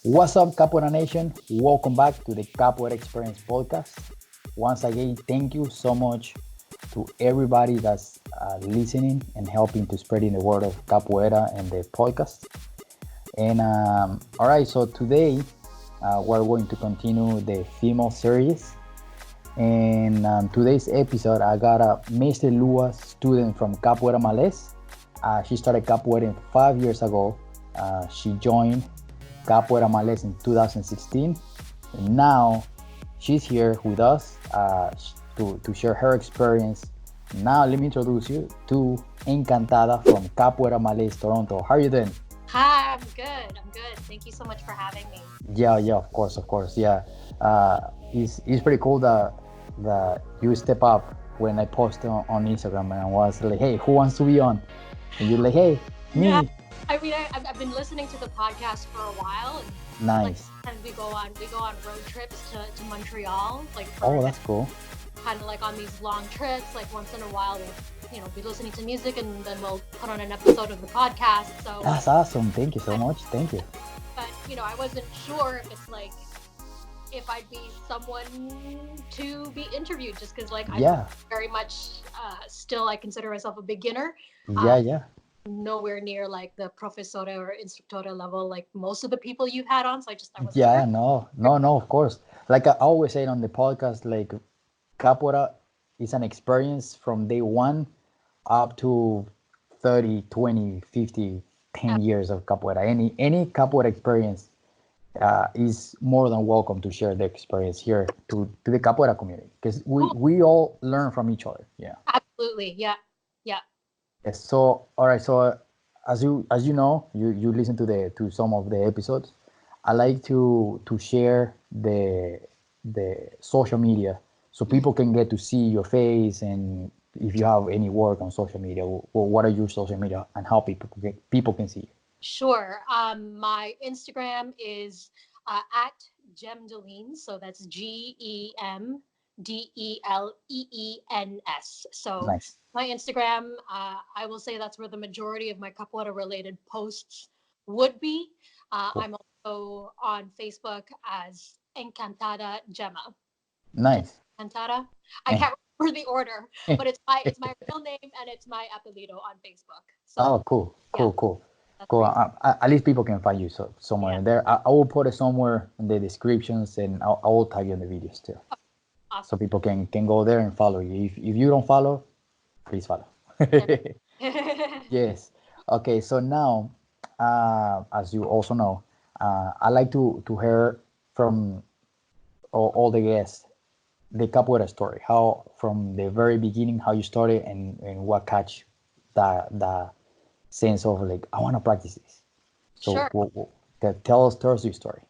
What's up, Capoeira Nation? Welcome back to the Capoeira Experience Podcast. Once again, thank you so much to everybody that's listening and helping to spreading the word of Capoeira and the podcast. And all right, so today we're going to continue the female series. And today's episode, I got a Mr. Lua student from Capoeira Males. She started Capoeira 5 years ago. She joined Capoeira Males in 2016. And now she's here with us to share her experience. Now let me introduce you to Encantada from Capoeira Males, Toronto. How are you doing? Hi, I'm good. Thank you so much for having me. Yeah, of course. Yeah, it's pretty cool that you step up when I post on Instagram and I was like, hey, who wants to be on? And you're like, hey, me. Yeah. I mean, I've been listening to the podcast for a while, and nice. And we go on road trips to Montreal, That's cool. Kind of like on these long trips, like once in a while we'll be listening to music, and then we'll put on an episode of the podcast. So that's awesome. Thank you so much. Thank you. But I wasn't sure if I'd be someone to be interviewed, just because I'm very much still I consider myself a beginner. Yeah. Nowhere near like the professora or instructora level like most of the people you've had on, so I was no, of course. Like I always say on the podcast, like capoeira is an experience from day one up to 30, 20, 50, 10 years of capoeira. Any capoeira experience is more than welcome to share the experience here to the capoeira community, because we all learn from each other. Yeah, absolutely. Yeah. Yes, so all right, so as you know, you listen to some of the episodes. I like to share the social media so people can get to see your face, and if you have any work on social media, or what are your social media and how people can see you. Sure. My Instagram is at Gemdelines, so that's GEMDELEENS. So Nice. my Instagram, I will say that's where the majority of my capoeira related posts would be. Cool. I'm also on Facebook as Encantada Gemma. Nice. Encantada. I can't remember the order, but it's my real name and it's my apellido on Facebook. So, cool. Cool. At least people can find you somewhere in there. I will put it somewhere in the descriptions, and I will tag you in the videos too. Awesome. So people can go there and follow you. If you don't follow, please follow. Yes. Okay. So now, as you also know, I like to hear from all the guests the capoeira story. How from the very beginning, how you started, and what catch the sense of like, I want to practice this. So sure. Tell us your story.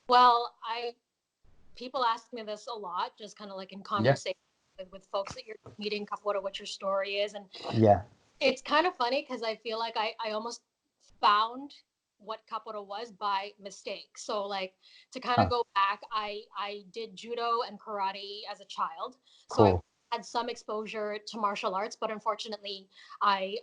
Well, people ask me this a lot, just kind of like in conversation with folks that you're meeting, capoeira, what your story is, and it's kind of funny because I feel like I almost found what capoeira was by mistake. So like to kind of go back, I did judo and karate as a child, so Cool. I had some exposure to martial arts, but unfortunately I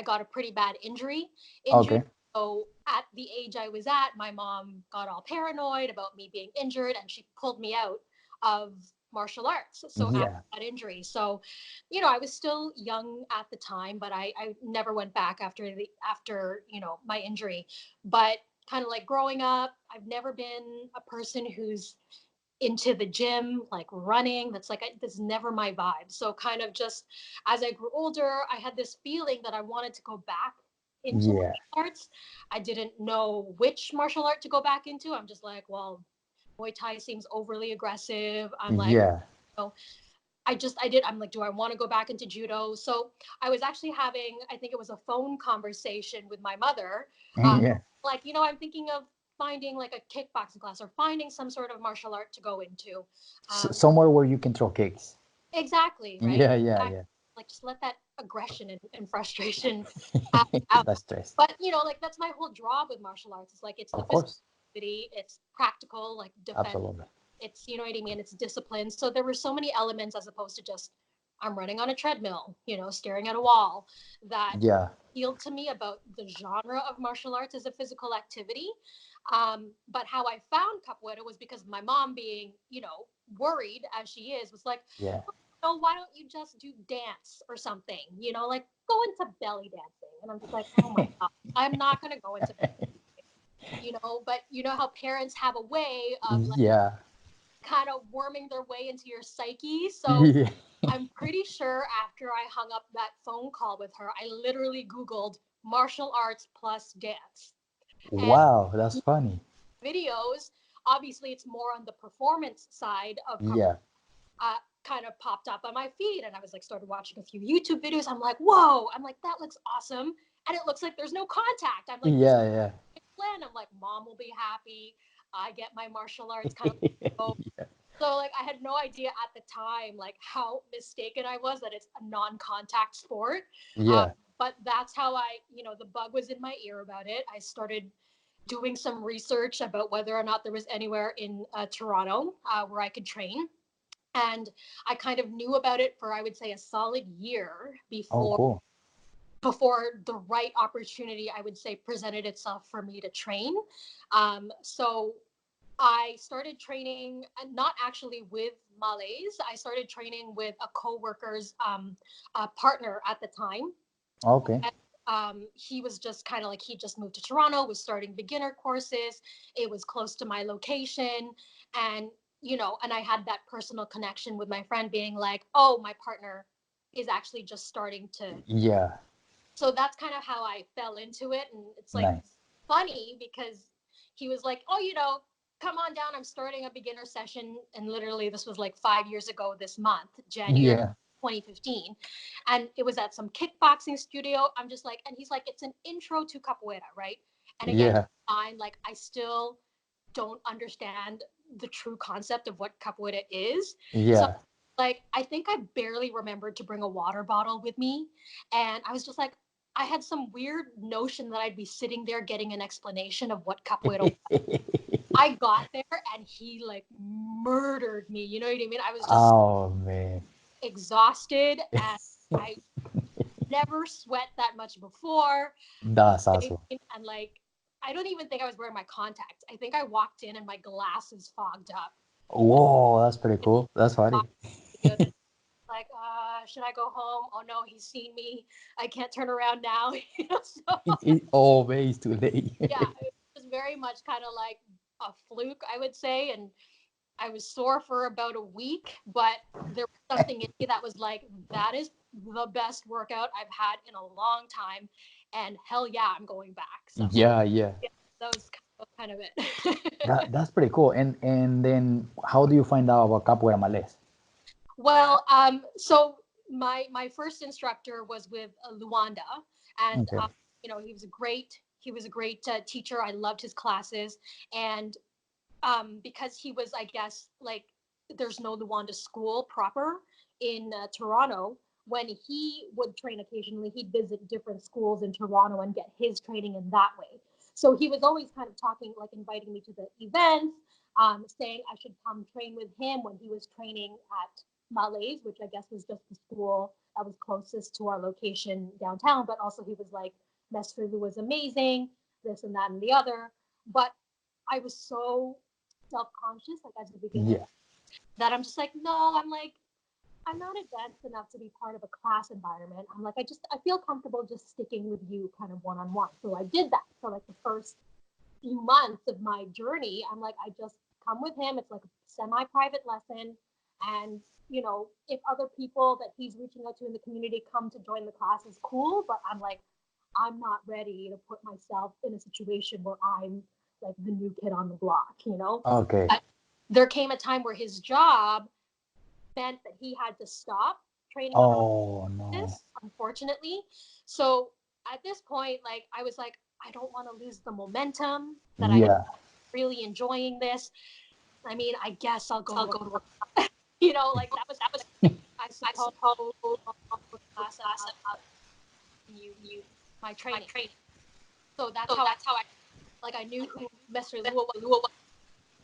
got a pretty bad injury. Okay. So at the age I was at, my mom got all paranoid about me being injured, and she pulled me out of martial arts. So after that injury, so I was still young at the time, but I never went back after my injury. But kind of like growing up, I've never been a person who's into the gym, like running. That's never my vibe. So kind of just as I grew older, I had this feeling that I wanted to go back into martial arts. I didn't know which martial art to go back into. I'm just like, well, Muay Thai seems overly aggressive. I'm like, I'm like, do I want to go back into judo? So I was actually having, I think it was a phone conversation with my mother. Like, I'm thinking of finding like a kickboxing class or finding some sort of martial art to go into. Somewhere where you can throw kicks. Exactly, right? Yeah. Like just let that aggression and frustration out. That's stress. But like that's my whole draw with martial arts. It's like it's the physical activity, it's practical, like defense. Absolutely. It's what I mean, it's discipline. So there were so many elements as opposed to just I'm running on a treadmill, staring at a wall, that Yeah. appealed to me about the genre of martial arts as a physical activity. But how I found capoeira was because my mom, being, worried as she is, was like, Yeah. oh, why don't you just do dance or something? Like go into belly dancing. And I'm just like, oh my God, I'm not going to go into belly dancing, but you know how parents have a way of like Yeah. kind of worming their way into your psyche. So Yeah. I'm pretty sure after I hung up that phone call with her, I literally Googled martial arts plus dance. And Wow, that's funny. videos, obviously it's more on the performance side of Yeah. kind of popped up on my feed, and I was like started watching a few YouTube videos. I'm like, whoa, I'm like, that looks awesome. And it looks like there's no contact. I'm like, this Yeah, yeah. plan. I'm like, mom will be happy. I get my martial arts kind of Yeah. so like I had no idea at the time like how mistaken I was that it's a non-contact sport. Uh, Yeah. but that's how the bug was in my ear about it. I started doing some research about whether or not there was anywhere in Toronto where I could train. And I kind of knew about it for, I would say, a solid year Oh, before cool. the right opportunity, I would say, presented itself for me to train. So I started training, not actually with Malays. I started training with a co-worker's partner at the time. Okay. And, he was just kind of like, he just moved to Toronto, was starting beginner courses. It was close to my location. And, and I had that personal connection with my friend being like, oh, my partner is actually just starting to. Yeah. So that's kind of how I fell into it. And it's like Nice. funny because he was like, oh, come on down. I'm starting a beginner session. And literally, this was like 5 years ago this month, January Yeah. 2015. And it was at some kickboxing studio. I'm just like, and he's like, it's an intro to capoeira, right? And again, Yeah. like, I still don't understand the true concept of what capoeira is. So, Yeah. like, I think I barely remembered to bring a water bottle with me. And I was just like, I had some weird notion that I'd be sitting there getting an explanation of what capoeira was. I got there and he like murdered me. You know what I mean? I was just Oh man. exhausted and I never sweat that much before. That's awesome. And like, I don't even think I was wearing my contacts. I think I walked in and my glasses fogged up. Whoa, that's pretty cool. That's funny. Like, should I go home? Oh no, he's seen me. I can't turn around now. So Oh man, it's too late. yeah, it was very much kind of like a fluke, I would say. And I was sore for about a week, but there was something in me that was like, that is the best workout I've had in a long time. And hell yeah, I'm going back. So Yeah, yeah. yeah, that was kind of it. That's pretty cool. And then how do you find out about Capoeira Malays? Well, so my first instructor was with Luanda, and Okay. he was a great teacher. I loved his classes, and because he was, I guess, like there's no Luanda school proper in Toronto. When he would train occasionally, he'd visit different schools in Toronto and get his training in that way. So he was always kind of talking, like inviting me to the events, saying I should come train with him when he was training at Malays, which I guess was just the school that was closest to our location downtown. But also he was like, Mestre Lou was amazing, this and that and the other. But I was so self-conscious, like as a beginner, Yeah. that I'm just like, no, I'm like, I'm not advanced enough to be part of a class environment. I'm like, I feel comfortable just sticking with you kind of one-on-one. So I did that for like the first few months of my journey. I'm like, I just come with him. It's like a semi-private lesson. And, if other people that he's reaching out to in the community come to join the class is cool. But I'm like, I'm not ready to put myself in a situation where I'm like the new kid on the block. Okay. But there came a time where his job meant that he had to stop training on a Oh no. basis, unfortunately. So at this point, like I was like, I don't want to lose the momentum that I Yeah. really enjoying this. I mean, I guess I'll go to Go to work. like that was I I suppose suppose class class about you you my my training. training. So that's So how that's how I knew like who Mr. I Lua was. knew what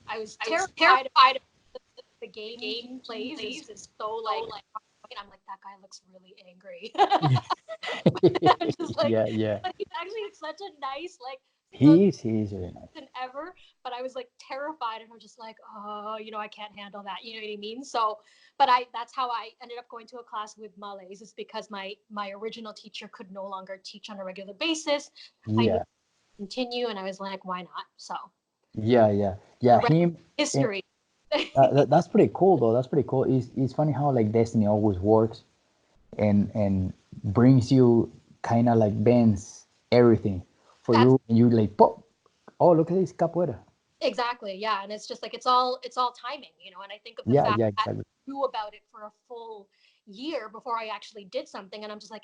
I was I was terrified of terrified of the the game he game he plays is plays is so so like like point, I'm like, that guy looks really angry. Yeah. I'm just like, Yeah, yeah. but he's actually such a nice, like, most He is really nice. than ever. But I was like terrified, and I'm just like, oh, I can't handle that. You know what I mean? So, but that's how I ended up going to a class with Malays. Is because my original teacher could no longer teach on a regular basis. I knew Yeah, to continue, and I was like, why not? So yeah, yeah, the yeah. rest Him. is eh, history. that's pretty cool, though. That's pretty cool. It's funny how like destiny always works and brings you kind of like bends everything for That's you, and you like pop. Oh, look at this capoeira. exactly, yeah. And it's just like it's all timing, and I think of the Yeah, fact yeah, that exactly. I knew about it for a full year before I actually did something, and I'm just like,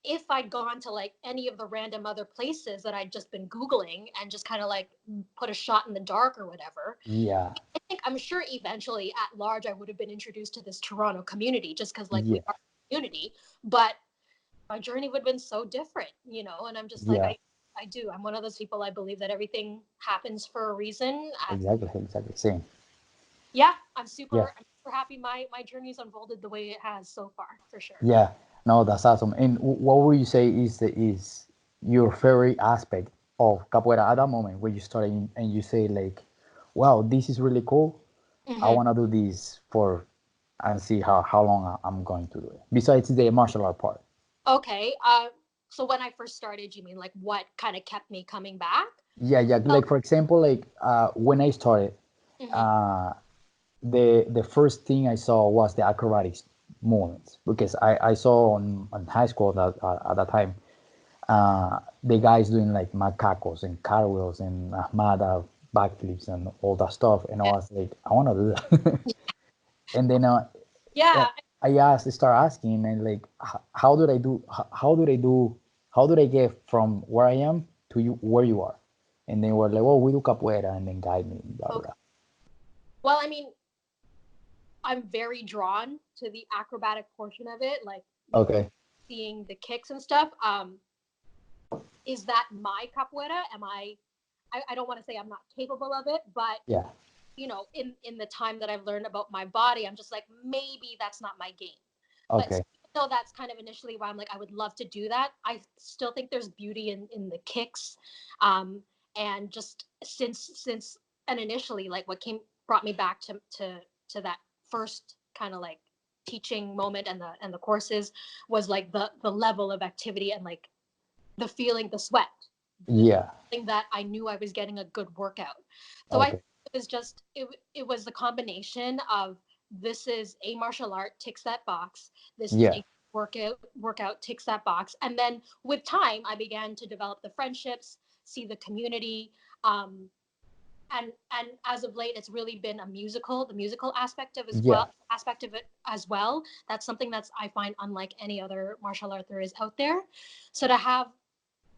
if I'd gone to like any of the random other places that I'd just been Googling and just kind of like put a shot in the dark or whatever, Yeah, I think I'm sure eventually at large I would have been introduced to this Toronto community just because like we yeah, are a community, but my journey would have been so different, and I'm just like, yeah. I do. I'm one of those people. I believe that everything happens for a reason. And Exactly, exactly. Same. yeah, Yeah, I'm super happy my journey's unfolded the way it has so far, for sure. yeah. No, that's awesome. And what would you say is your favorite aspect of capoeira at that moment when you started and you say like, "Wow, this is really cool. I Hmm. want to do this for and see how long I'm going to do it." Besides the martial art part. Okay. So when I first started, you mean like what kind of kept me coming back? Yeah, yeah. Oh, Like for example, like when I started, hmm. uh, the first thing I saw was the acrobatics movements because I saw on high school that at that time the guys doing like macacos and cartwheels and ahmada backflips and all that stuff, and I was like, I want to do that. And then Yeah. start asking, and like, how do I do? How do they do? How do they get from where I am to you where you are? And then we're like, well, we do capoeira, and then guide me, blah blah Okay. blah. Well, I mean, I'm very drawn to the acrobatic portion of it, like Okay. seeing the kicks and stuff. Is that my capoeira? I don't want to say I'm not capable of it, but Yeah. in the time that I've learned about my body, I'm just like, maybe that's not my game. But Okay. even though that's kind of initially why I'm like, I would love to do that, I still think there's beauty in the kicks. Um, and just since and initially, like what came brought me back to that first kind of like teaching moment and the courses was like the level of activity and like the feeling, the sweat, the Yeah. feeling that I knew I was getting a good workout. So I Okay. think it was the combination of this is a martial art, ticks that box. This is Yeah. a workout ticks that box. And then with time, I began to develop the friendships, see the community. Um, and as of late, it's really been the musical Yeah. aspect of it as well. That's something that's I find unlike any other martial art there is out there. So to have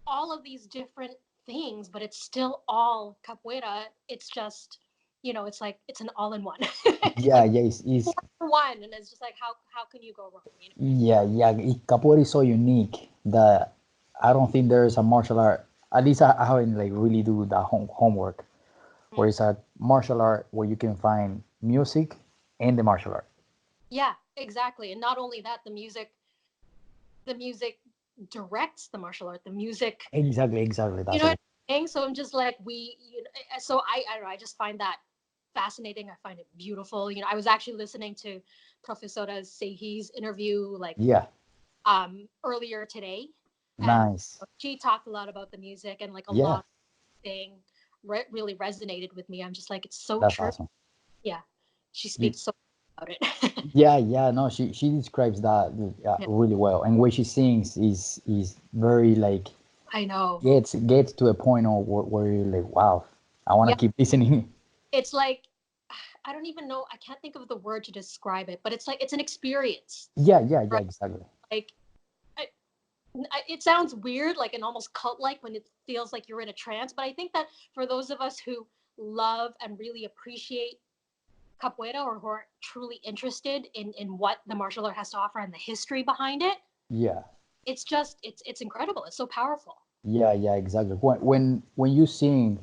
all of these different things, but it's still all capoeira. It's just, it's like it's an all-in-one. It's Yeah. like Yeah. four for one, and it's just like how can you go wrong? Yeah. Yeah. Capoeira is so unique that I don't think there is a martial art. At least I haven't like really do the homework where Mhm. it's a martial art where you can find music and the martial art. Yeah, exactly. And not only that, the music directs the martial art. The music, Exactly. Exactly. you That's know the what I'm saying? So I'm just like so I don't know. I just find that fascinating. I find it beautiful. I was actually listening to Professora Sehi's interview like yeah. earlier today, and Nice. she talked a lot about the music and like a Yeah. lot of thing really resonated with me. I'm just like, it's so That's true. awesome. Yeah, she You, speaks so about it. yeah. Yeah. No, she describes that Yeah, really well, and when she sings is very like I know. gets to a point of where you're like, wow, I want to Yeah, keep listening. it's like I don't even know. I can't think of the word to describe it, but it's like it's an experience, Yeah. Yeah. Yeah. right? Exactly. Like I, it sounds weird, like and almost cult-like when it feels like you're in a trance. But I think that for those of us who love and really appreciate capoeira or who are truly interested in what the martial art has to offer and the history behind it, Yeah. it's just it's incredible. It's so powerful. Yeah. Yeah. Exactly. When you sing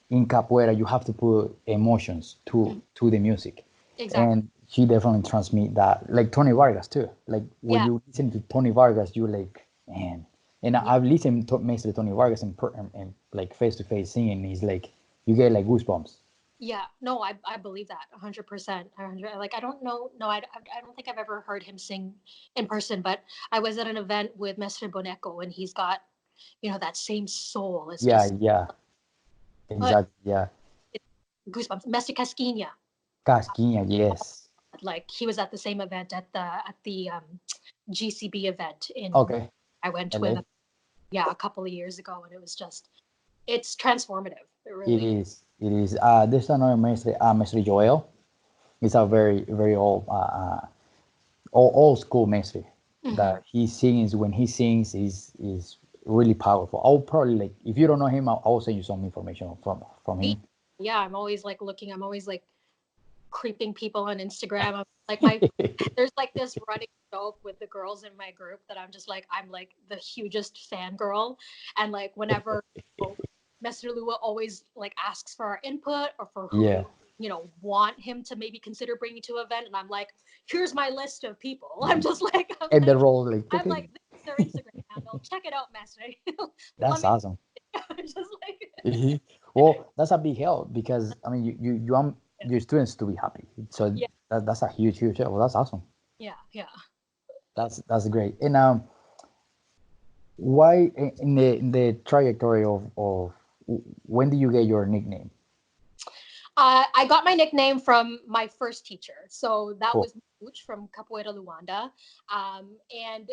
in capoeira, you have to put emotions Mhm. to the music, Exactly. and she definitely transmit that, like Tony Vargas too. Like when Yeah, you listen to Tony Vargas, you like, man. And yeah, I've listened to Mr. Tony Vargas in like face to face singing. He's like, you get like goosebumps. yeah. No, I believe that 100%. 100. Like I don't know. No, I don't think I've ever heard him sing in person. But I was at an event with Mestre Boneco, and he's got that same soul. It's Yeah, just yeah, but exactly. Yeah, it, goosebumps. Mestre Casquinha, Casquinha, yes. like he was at the same event at the GCB event in Okay, I went with LA. yeah a couple of years ago, and it was just it's transformative. It It really is. It is. There's another Mestre, Mestre Joel. It's a very, very old school Mestre is. that he sings. When he sings, is really powerful. I'll probably like, if you don't know him, I'll send you some information from Me, him. yeah, I'm always like looking. I'm always like creeping people on Instagram. I'm like my there's like this running joke with the girls in my group that I'm like the hugest fangirl, and like whenever Mr. Lua always like asks for our input or for who Yeah, we want him to maybe consider bringing to an event, and I'm like, here's my list of people. I'm just like I'm and the like role like, I'm okay, like this is their Instagram handle. Check it out, Master. Let that's me awesome. just like Mhm. Well, that's a big help because I mean, you want your students to be happy. So yeah, that's a huge help. Well, that's awesome. yeah. That's great. And why in the trajectory of when did you get your nickname? I got my nickname from my first teacher. So that Cool. was Mooch from Capoeira Luanda. And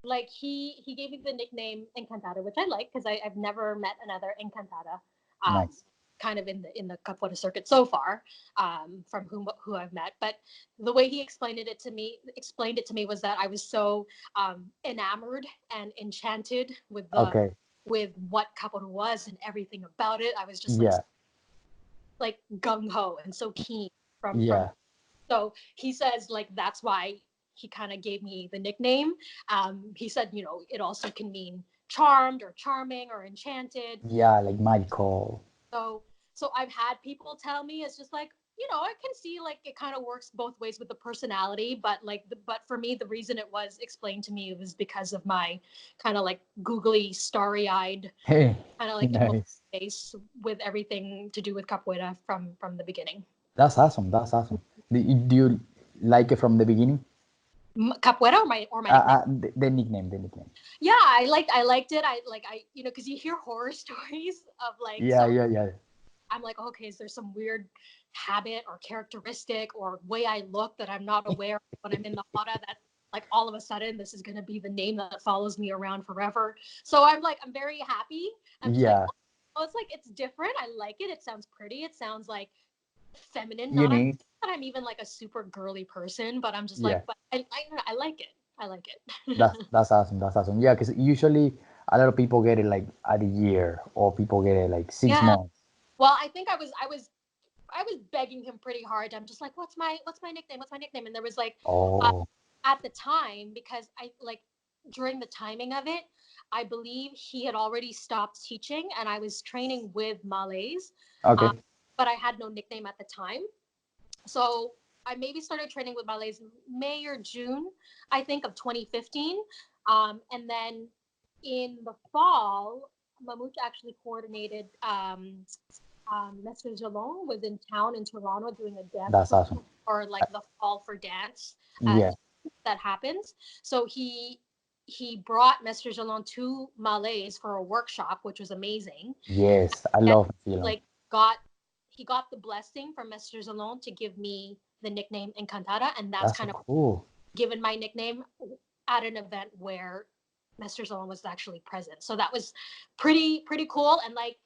like he gave me the nickname Encantada, which I like because I've never met another Encantada Nice. kind of in the Capoeira circuit so far, from who I've met. But the way he explained it to me was that I was so enamored and enchanted Okay. with what Capoeira was and everything about it. I was just Yeah. like gung ho and so keen from Yeah. so he says like that's why he kind of gave me the nickname. He said it also can mean charmed or charming or enchanted. Yeah. Like magical. So I've had people tell me it's just like I can see like it kind of works both ways with the personality, but but for me the reason it was explained to me was because of my kind of like googly starry-eyed Hey. kind of like emotional Nice. face with everything to do with capoeira from the beginning. That's awesome. That's awesome. Do you like it from the beginning? Capoeira or my nickname. The nickname. The nickname. Yeah, I liked it. Because you hear horror stories of like Yeah. some. Yeah. Yeah. I'm like, okay, is there some weird habit or characteristic or way I look that I'm not aware of when I'm in the hara that like all of a sudden this is going to be the name that follows me around forever. So I'm very happy. I'm just like, Yeah. oh, it's like it's different. I like it. It sounds pretty. It sounds like feminine. Not Unique. that I'm even like a super girly person, but I'm just like, Yeah. but I like it. I like it. That's awesome. That's awesome. Yeah, because usually a lot of people get it like at a year, or people get it like six Yeah. months. Well, I think I was begging him pretty hard. I'm just like, what's my nickname? What's my nickname? And there was like, uh, Oh, at the time, because I like during the timing of it, I believe he had already stopped teaching, and I was training with Malays, okay. um, but I had no nickname at the time. So I maybe started training with Malays May or June, I think, of 2015, and then in the fall, Mamouche actually coordinated Mestre Jalon was in town in Toronto doing a dance That's program awesome. or like the Fall for Dance uh, Yeah. that happens. So he brought Mestre Jalon to Malays for a workshop, which was amazing. Yes, I And love film. like got he got the blessing from Mestre Jalon to give me the nickname Encantada, and that's That's so kind of cool. given my nickname at an event where Mestre Jalon was actually present. So that was pretty cool, and like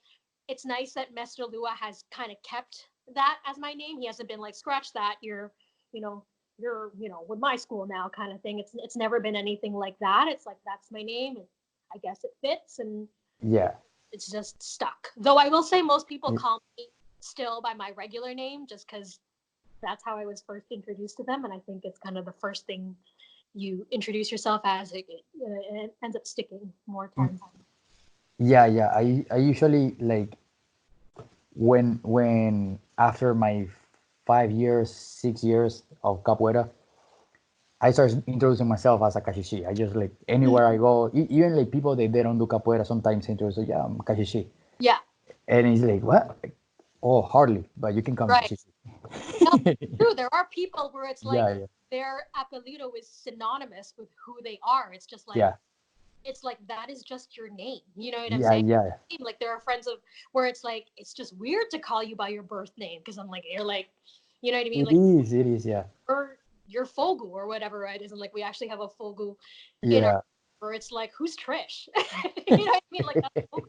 it's nice that Mestre Lua has kind of kept that as my name. He hasn't been like, scratch that, you know, you're with my school now kind of thing. It's never been anything like that. It's like that's my name, and I guess it fits, and Yeah. it's just stuck. Though I will say most people call me still by my regular name just because that's how I was first introduced to them, and I think it's kind of the first thing you introduce yourself as. It ends up sticking more times. Yeah, yeah. I usually like when after my 5 years, 6 years of capoeira, I started introducing myself as a kashishi. I just like Mm. anywhere I go, even like people that they don't do capoeira sometimes introduce, yeah, I'm kashishi, Yeah, and it's like what? Like, oh, hardly, but you can call me right. kashishi. No, true. There are people where it's like Yeah, yeah, their apellido is synonymous with who they are. It's just like yeah, it's like that is just your name. You know what I'm yeah, saying? yeah, Like there are friends of where it's like it's just weird to call you by your birth name because I'm like you're like, you know what I mean? Like it is, yeah, or your fogu or whatever it is, and like we actually have a fogu in our yeah, where it's like who's Trish? You know what I mean? Like that's fogu.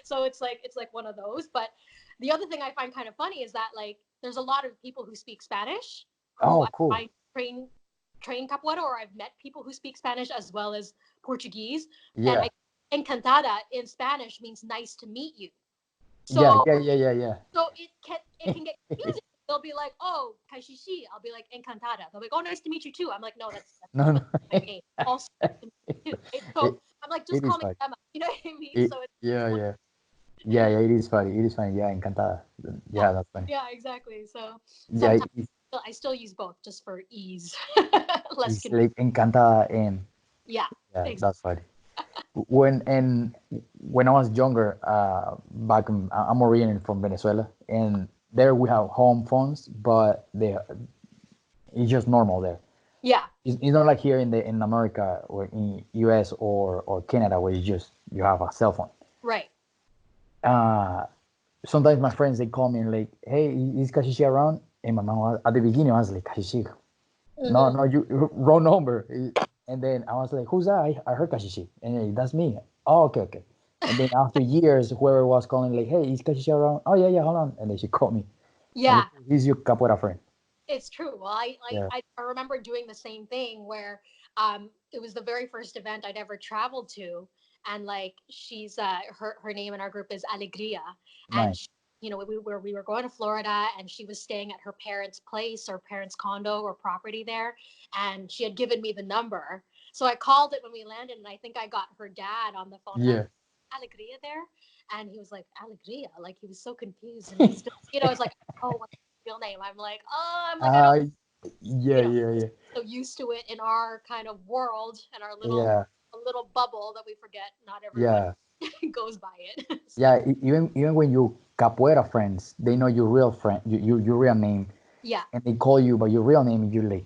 So it's like one of those. But the other thing I find kind of funny is that like there's a lot of people who speak Spanish who oh, I cool, find train capoeira, or I've met people who speak Spanish as well as Portuguese. And yeah, I encantada in Spanish means nice to meet you. yeah, So yeah, yeah, yeah, yeah. so it can get confusing. They'll be like, oh, kaishishi. I'll be like, encantada. They'll be like, oh, nice to meet you too. I'm like, no, that's No, no, not my name. Also, nice to meet you too. Right? So it, I'm like, just it call is me funny. Emma. You know what I mean? It, So it's yeah, one. yeah, yeah, yeah. It is funny. It is funny. Yeah, encantada. Yeah, Yeah, that's funny. yeah, exactly. So Yeah, sometimes I still use both just for ease, less it's confusion. like encantada, and Yeah, yeah, exactly. that's funny. When I was younger, I'm originally from Venezuela, and there we have home phones, but it's just normal there. Yeah, It's not like here in America or in US or Canada where you have a cell phone. right. Uh, Sometimes my friends they call me and like, hey, is Kashishi around? And my mom at the beginning I was like, Kashishi, no, Hmm. no, you wrong number. And then I was like, who's that? I heard Kashishi, and like, that's me. Oh, okay, okay. And then after years, whoever was calling like, hey, is Kashishi around? Oh yeah, yeah, hold on. And then she called me, and like, Yeah, he's your capoeira friend. it's true. Well, Yeah, I remember doing the same thing where it was the very first event I'd ever traveled to, and like she's her name in our group is Alegria, and nice. she, you know we were going to Florida, and she was staying at her parents' place or parents' condo or property there, and she had given me the number, so I called it when we landed, and I think I got her dad on the phone, and I'm Yeah. Alegria there, and he was like Alegria, like he was so confused, and he still, you know, it's like, oh, real name. I'm like, oh, I'm like, I don't, Uh, yeah, you know, yeah, yeah, so used to it in our kind of world and our little yeah, a little bubble that we forget not everyone yeah, goes by it. So yeah. Even when you capoeira friends, they know your real friend, your real name, yeah, and they call you by your real name, and you're like,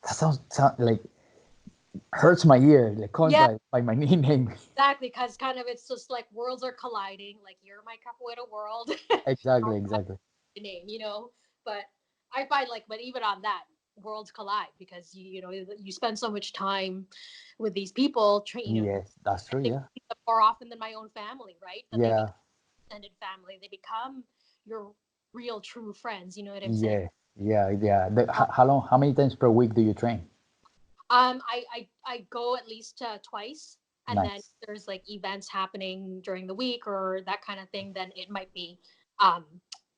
that sound like hurts my ear, like calling yeah, by my nickname. exactly. Because kind of it's just like worlds are colliding. Like you're my capoeira world, Exactly, or my exactly. name, you know. But I find like, but even on that, worlds collide because you know you spend so much time with these people, you know, Yes, that's true. they Yeah, more often than my own family, right? That they yeah, extended family. They become your real true friends. You know what I'm saying? yeah, yeah, yeah. Uh, How long? How many times per week do you train? I go at least twice, and then Nice. there's like events happening during the week or that kind of thing. Then it might be um,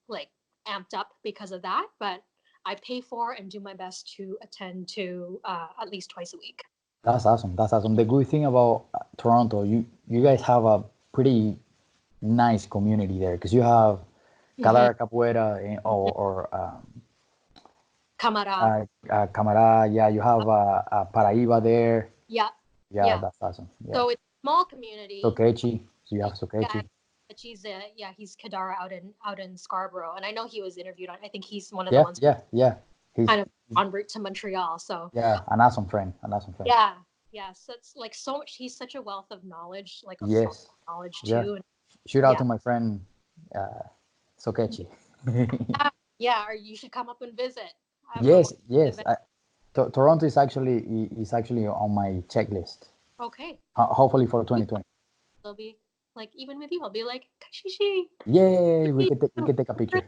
like amped up because of that. But I pay for and do my best to attend to at least twice a week. That's awesome. That's awesome. The good thing about Toronto, you guys have a pretty nice community there because you have Hmm. Calara Capoeira or Camara. Camara. Yeah, you have Paraíba there. Yeah, Yeah, yeah. that's awesome. Yeah, So it's a small community. Sokechi. So you have Yeah, Sokechi. but he's Kadara out in Scarborough, and I know he was interviewed on. I think he's one of the Yeah, ones yeah, yeah. kind of en route to Montreal. So Yeah, an awesome friend. An awesome friend. yeah, yeah. So it's like so much. He's such a wealth of knowledge, like of folk Yes. knowledge Yeah. too. And Shout out yeah, to my friend uh, Sokechi. yeah, yeah. Or you should come up and visit. I don't know Yes, what yes. event. Toronto is actually on my checklist. Okay, Hopefully for 2020. they'll be like even with you. I'll be like Kashishi. Yay! We can take a picture.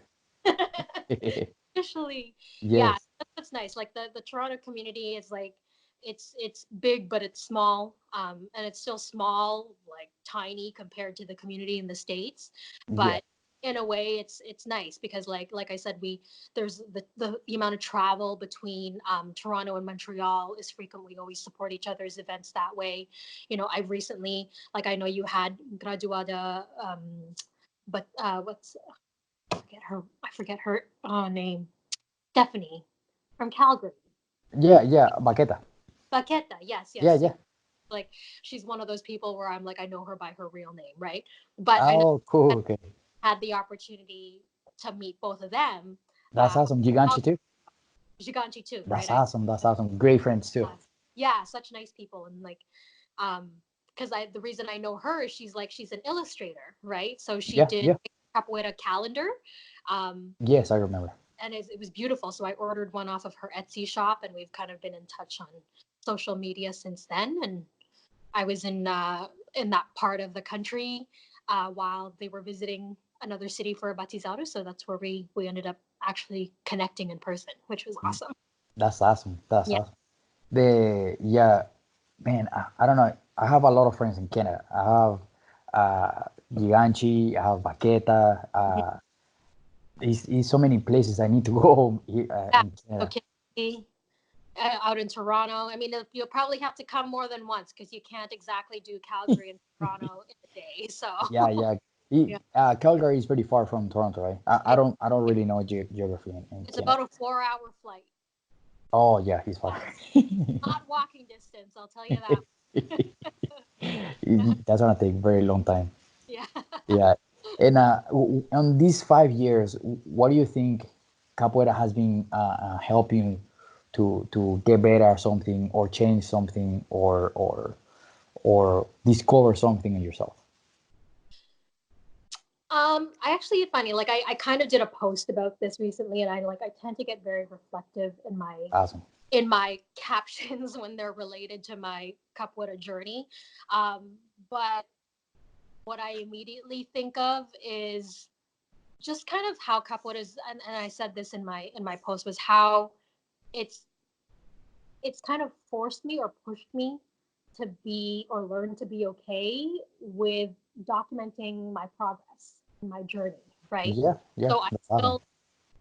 Officially, yeah, Yes. that's nice. Like the Toronto community is like it's big but it's small, and it's still small, like tiny compared to the community in the States, Yeah. but in a way it's nice because like I said, we there's the amount of travel between Toronto and Montreal is frequent. We always support each other's events that way. You know, I've recently, like, I know you had graduada, but what's I forget her name. Stephanie from Calgary. Yeah, Baqueta. Baqueta, yes, Yeah, yes. yeah. Like, she's one of those people where I'm like, I know her by her real name, right? But I know Oh, cool. Okay. I had the opportunity to meet both of them. That's awesome. Giganchi too. Giganchi too, That's right? awesome. That's awesome. Great friends too. Yeah, such nice people. And like, because the reason I know her is she's an illustrator, right? So she Yeah, did yeah. capoeira calendar, Yes, I remember. and it was beautiful. So I ordered one off of her Etsy shop, and we've kind of been in touch on social media since then. And I was in that part of the country while they were visiting another city for a batizado, so that's where we ended up actually connecting in person, which was awesome. That's awesome. That's Yeah. awesome. Yeah, man, I don't know. I have a lot of friends in Canada. I have Giganchi, I have Baqueta. It's so many places I need to go here, Yeah. in Canada. Okay. Out in Toronto. I mean, you'll probably have to come more than once because you can't exactly do Calgary and Toronto in a day. So Yeah, yeah. yeah, Calgary is pretty far from Toronto, right? it, I don't really know geography in it's Canada. about a 4-hour flight. Oh yeah, he's far. Not walking distance, I'll tell you that. That's gonna take very long time. Yeah. Yeah, and on these 5 years, what do you think capoeira has been helping to get better at something, or change something, or discover something in yourself? I actually funny, like I kind of did a post about this recently, and I tend to get very reflective Awesome. in my captions when they're related to my capoeira journey. But what I immediately think of is just kind of how capoeira is, and I said this in my post, was how it's it's kind of forced me or pushed me to be or learn to be okay with documenting my progress, my journey, right? Yeah, yeah, So I that's awesome.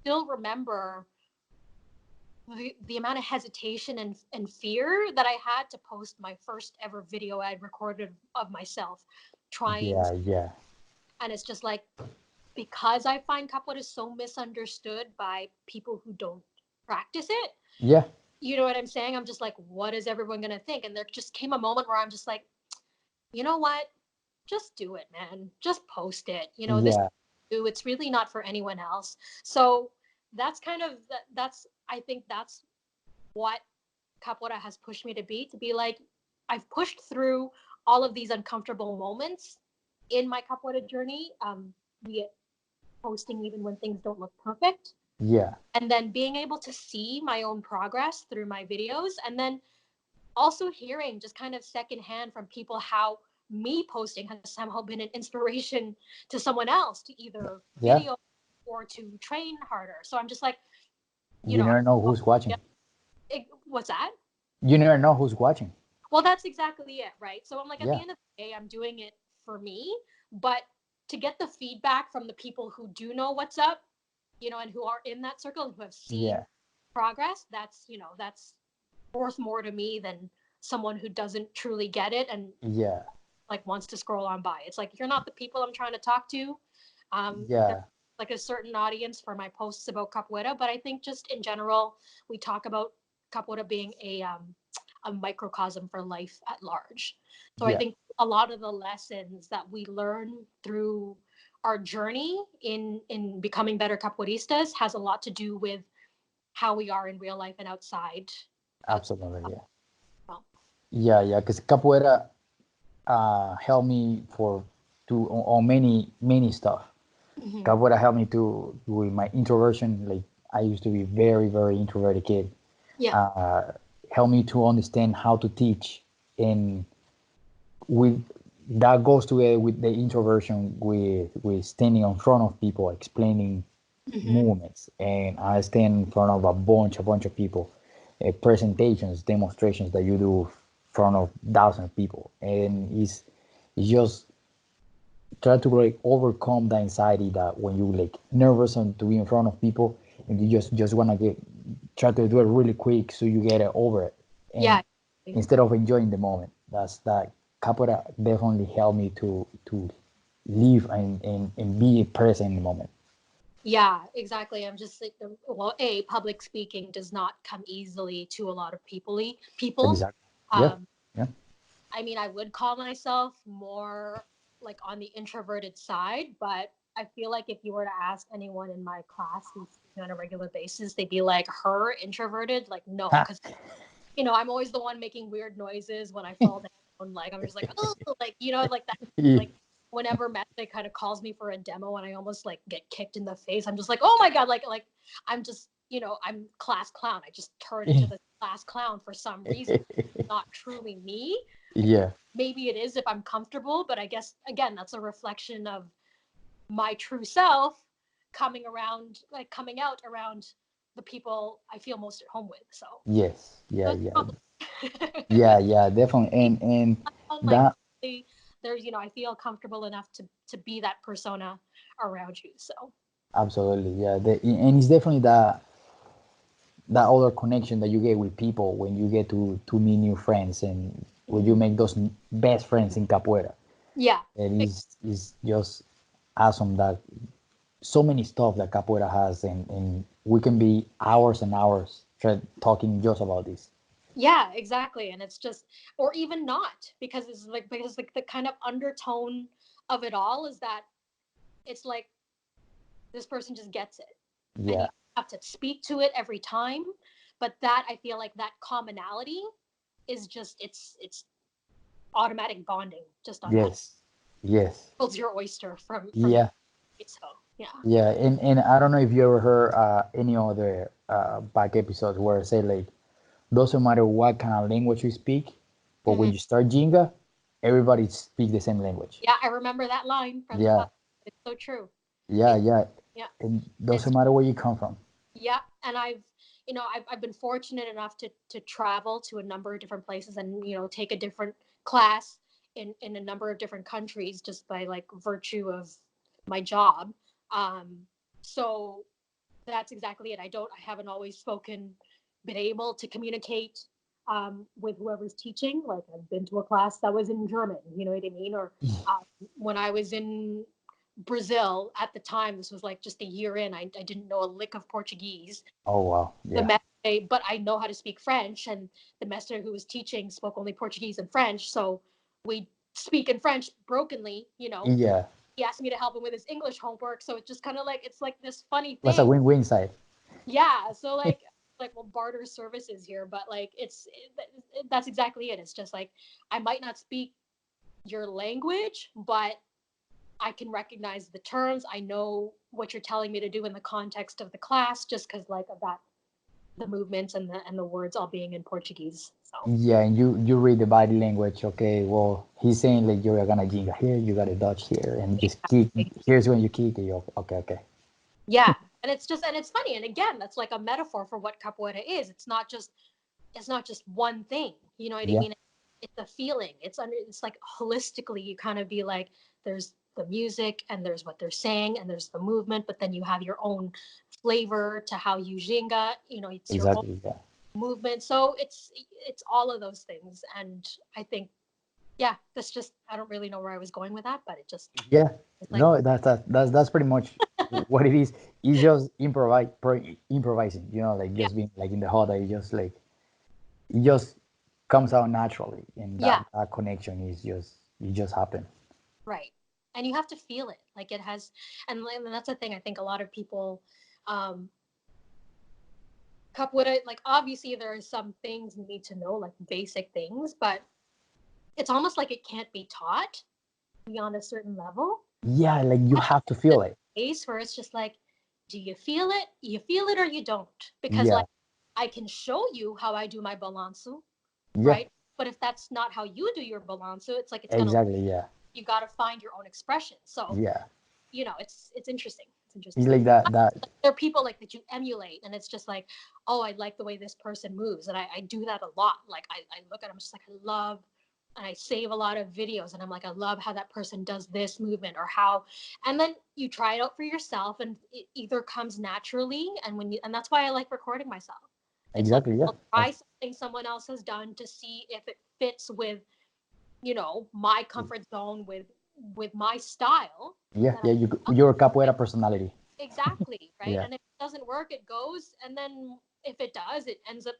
still remember the amount of hesitation and fear that I had to post my first ever video I recorded of myself trying, Yeah, yeah, and it's just like, because I find capoeira is so misunderstood by people who don't practice it. yeah, You know what I'm saying? I'm just like, what is everyone gonna think? And there just came a moment where I'm just like, you know what? Just do it, man. Just post it. This yeah, it's really not for anyone else. So that's kind of that's I think that's what capoeira has pushed me to be like, I've pushed through all of these uncomfortable moments in my capoeira journey, be it posting even when things don't look perfect, yeah, and then being able to see my own progress through my videos, and then also hearing just kind of secondhand from people how me posting has somehow been an inspiration to someone else to either yeah. video or to train harder. So I'm just like, you You know, never know who's yeah, watching. what's that? You never know who's watching. Well, that's exactly it, right? So I'm like, at the Yeah, end of the day, I'm doing it for me, but to get the feedback from the people who do know what's up, and who are in that circle and who have seen yeah, progress, that's worth more to me than someone who doesn't truly get it and yeah, like wants to scroll on by. It's like, you're not the people I'm trying to talk to. There's yeah. like a certain audience for my posts about capoeira, but I think just in general, we talk about capoeira being a microcosm for life at large. So I Yeah, think a lot of the lessons that we learn through our journey in becoming better capoeiristas has a lot to do with how we are in real life and outside. absolutely. Yeah, Well, yeah. Because capoeira helped me on many stuff. mhm. Capoeira helped me to with my introversion. Like, I used to be very introverted kid. Yeah. Uh, Helped me to understand how to teach, and with that goes together with the introversion, with standing in front of people explaining Hmm. movements. And I stand in front of a bunch of people, presentations, demonstrations that you do in front of thousands of people, and it's just try to like overcome the anxiety that when you like nervous and to be in front of people, and you just want to get try to do it really quick so you get it over it, and Yeah. instead of enjoying the moment. That's that capoeira definitely helped me to live and be present in the moment. Yeah, exactly. I'm just like, well, public speaking does not come easily to a lot of people. Exactly. Yeah. Um, Yeah. I mean, I would call myself more like on the introverted side, but I feel like if you were to ask anyone in my class who's speaking on a regular basis, they'd be like, her introverted? Like, no, Ha. because, I'm always the one making weird noises when I fall down. Like, I'm just like, oh, like, like that. Yeah. Like, whenever Method kind of calls me for a demo and I almost like get kicked in the face, I'm just like, oh my God, like, I'm just, I'm class clown. I just turn into the class clown for some reason. Not truly me. Yeah. Maybe it is if I'm comfortable, but I guess again that's a reflection of my true self coming out around the people I feel most at home with. So Yes. Yeah. that's Yeah. probably Yeah. Yeah. Definitely. And like that there's I feel comfortable enough to be that persona around you. So absolutely. Yeah. And it's definitely that other connection that you get with people when you get to meet new friends and when you make those best friends in capoeira. yeah, It is just awesome that so many stuff that capoeira has, and we can be hours and hours talking just about this. yeah, exactly. And it's just, or even not, because the kind of undertone of it all is that it's like this person just gets it and you Yeah. have to speak to it every time, but that I feel like that commonality is just it's automatic bonding just on that. Yes. Yes. Builds your oyster from Yeah. so yeah. Yeah. And I don't know if you ever heard any other back episodes where I say like doesn't matter what kind of language you speak, but when Hmm. you start Jinga, everybody speak the same language. Yeah, I remember that line from the Yeah. class. It's so true. Yeah. It Yeah. yeah. It It's doesn't matter where you come from. yeah, and I've been fortunate enough to travel to a number of different places and take a different class in a number of different countries just by like virtue of my job. Um, so that's exactly it. I haven't always been able to communicate with whoever's teaching. Like I've been to a class that was in German, you know what I mean? Or when I was in Brazil at the time, this was like just a year in, I didn't know a lick of Portuguese. Oh wow. The Yeah. mestre, but I know how to speak French, and the mestre who was teaching spoke only Portuguese and French, so we speak in French brokenly. Yeah. He asked me to help him with his English homework, so it's just kind of like it's like this funny Was a thing. win-win side. Yeah, so like well, barter services here, but like that's exactly it. It's just like I might not speak your language, but I can recognize the terms. I know what you're telling me to do in the context of the class, just because like of that, the movements and the words all being in Portuguese. So Yeah, and you read the body language. Okay, well, he's saying like you're gonna jinga here, you got a dodge here, and just kick. exactly. Here's when you kick. And you okay, okay. Yeah, and it's funny. And again, that's like a metaphor for what capoeira is. It's not just one thing. You know what I Yeah, mean? It's a feeling. It's like holistically, you kind of be like, there's the music and there's what they're saying and there's the movement, but then you have your own flavor to how you ginga. It's your own exactly. Yeah, movement. So it's all of those things. And I think, yeah, that's just I don't really know where I was going with that, but it just yeah. it's like No, that's pretty much what it is. It's just improvising. Like yeah, just being like in the hot. It just like it just comes out naturally, and yeah, that connection is just it just happen. right. And you have to feel it. Like it has, and that's the thing. I think a lot of people um capoeira, like obviously there are some things you need to know, like basic things, but it's almost like it can't be taught beyond a certain level. Yeah, like you have to The feel it. case where it's just like, do you feel it? You feel it or you don't? Because Yeah, like I can show you how I do my balanço, yeah, right? But if that's not how you do your balanço, it's like it's gonna exactly. Yeah, you got to find your own expression. So yeah. it's interesting. It's It's interesting. like that. There are people like that you emulate, and it's just like, oh, I like the way this person moves, and I do that a lot. Like I look at them, just like I love, and I save a lot of videos, and I'm like, I love how that person does this movement or how, and then you try it out for yourself, and it either comes naturally, and that's why I like recording myself. It's like Exactly. Yeah. I'll try something someone else has done to see if it fits with my comfort zone with my style. Yeah. And Yeah. Your capoeira personality. Exactly, right? Yeah. And if it doesn't work, it goes, and then if it does, it ends up,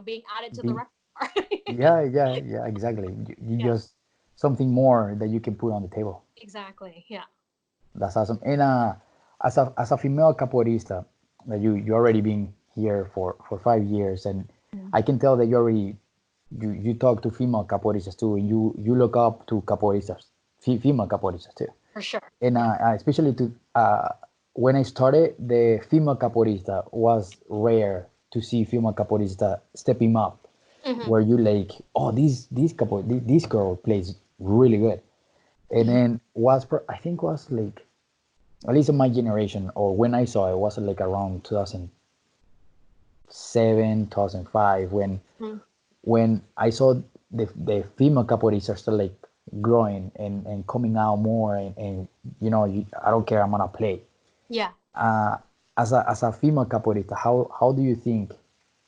being added to the Be, repertoire. yeah, exactly. You Yeah, just something more that you can put on the table. exactly. Yeah. That's awesome. And as a female capoeirista, that you already been here for 5 years, and Mhm. I can tell that you talk to female capoeiristas too, and you look up to capoeiristas, female capoeiristas too. For sure. And Yeah. especially to when I started, the female capoeirista was rare to see female capoeirista stepping up, Hmm. where you like, oh, this girl plays really good. And Hmm. then I think was like, at least in my generation, or when I saw it, was like around 2007, 2005, when I saw the female capoeiristas start like growing and coming out more, and I don't care, I'm gonna play. Yeah. Uh, as a female capoeirista, how do you think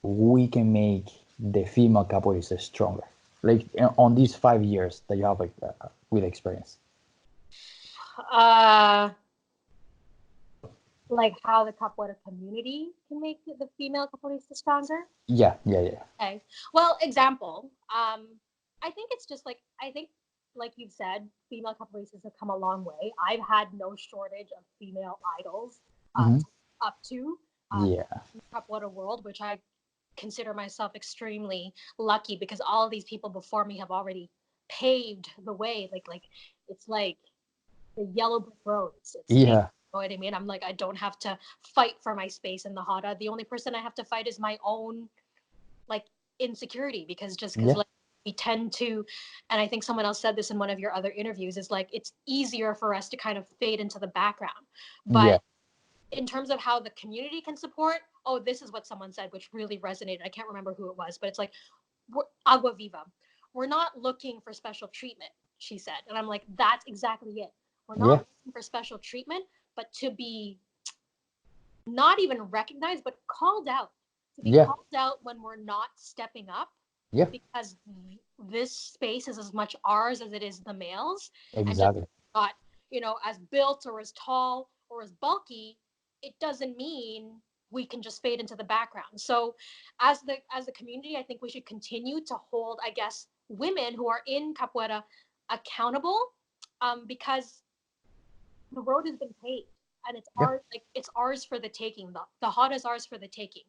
we can make the female capoeirista stronger? Like on these 5 years that you have like with experience. Uh, like how the capoeira community can make the female capoeirista stronger. Yeah. Okay. Well, example. I think it's just like like you've said, female capoeiristas have come a long way. I've had no shortage of female idols Hmm. to up to Yeah. in the capoeira world, which I consider myself extremely lucky because all of these people before me have already paved the way. Like it's like the yellow brick roads. It's paved. Yeah. You know what I mean? I'm like, I don't have to fight for my space in the hada. The only person I have to fight is my own like insecurity because Yeah. like we tend to, and I think someone else said this in one of your other interviews, is like it's easier for us to kind of fade into the background. Yeah. But in terms of how the community can support, oh, this is what someone said, which really resonated. I can't remember who it was, but it's like, agua viva. We're not looking for special treatment, she said. And I'm like, that's exactly it. We're not Yeah. looking for special treatment, but to be not even recognized, but called out, to be Yeah. called out when we're not stepping up, Yeah. because this space is as much ours as it is the males. And just Exactly. not, as built or as tall or as bulky, it doesn't mean we can just fade into the background. So as the community, I think we should continue to hold, I guess, women who are in capoeira accountable, because the road has been paved and it's Yeah. ours, like it's ours for the taking. The hot is ours for the taking.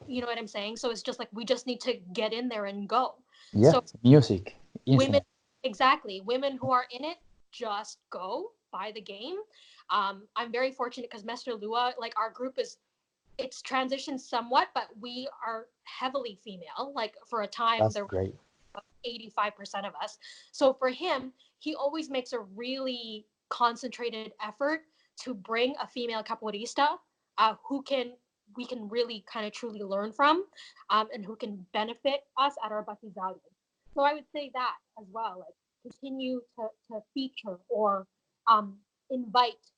You know what I'm saying? So it's just like we just need to get in there and go. Yeah. So Music, women, instrument. exactly, women who are in it, just go by the game. I'm very fortunate because Mester Lua, like our group is, it's transitioned somewhat, but we are heavily female. Like for a time That's there were great. 85% of us. So for him, he always makes a really concentrated effort to bring a female capoeirista, who can we can really kind of truly learn from, and who can benefit us at our batizado. So I would say that as well, like continue to feature or invite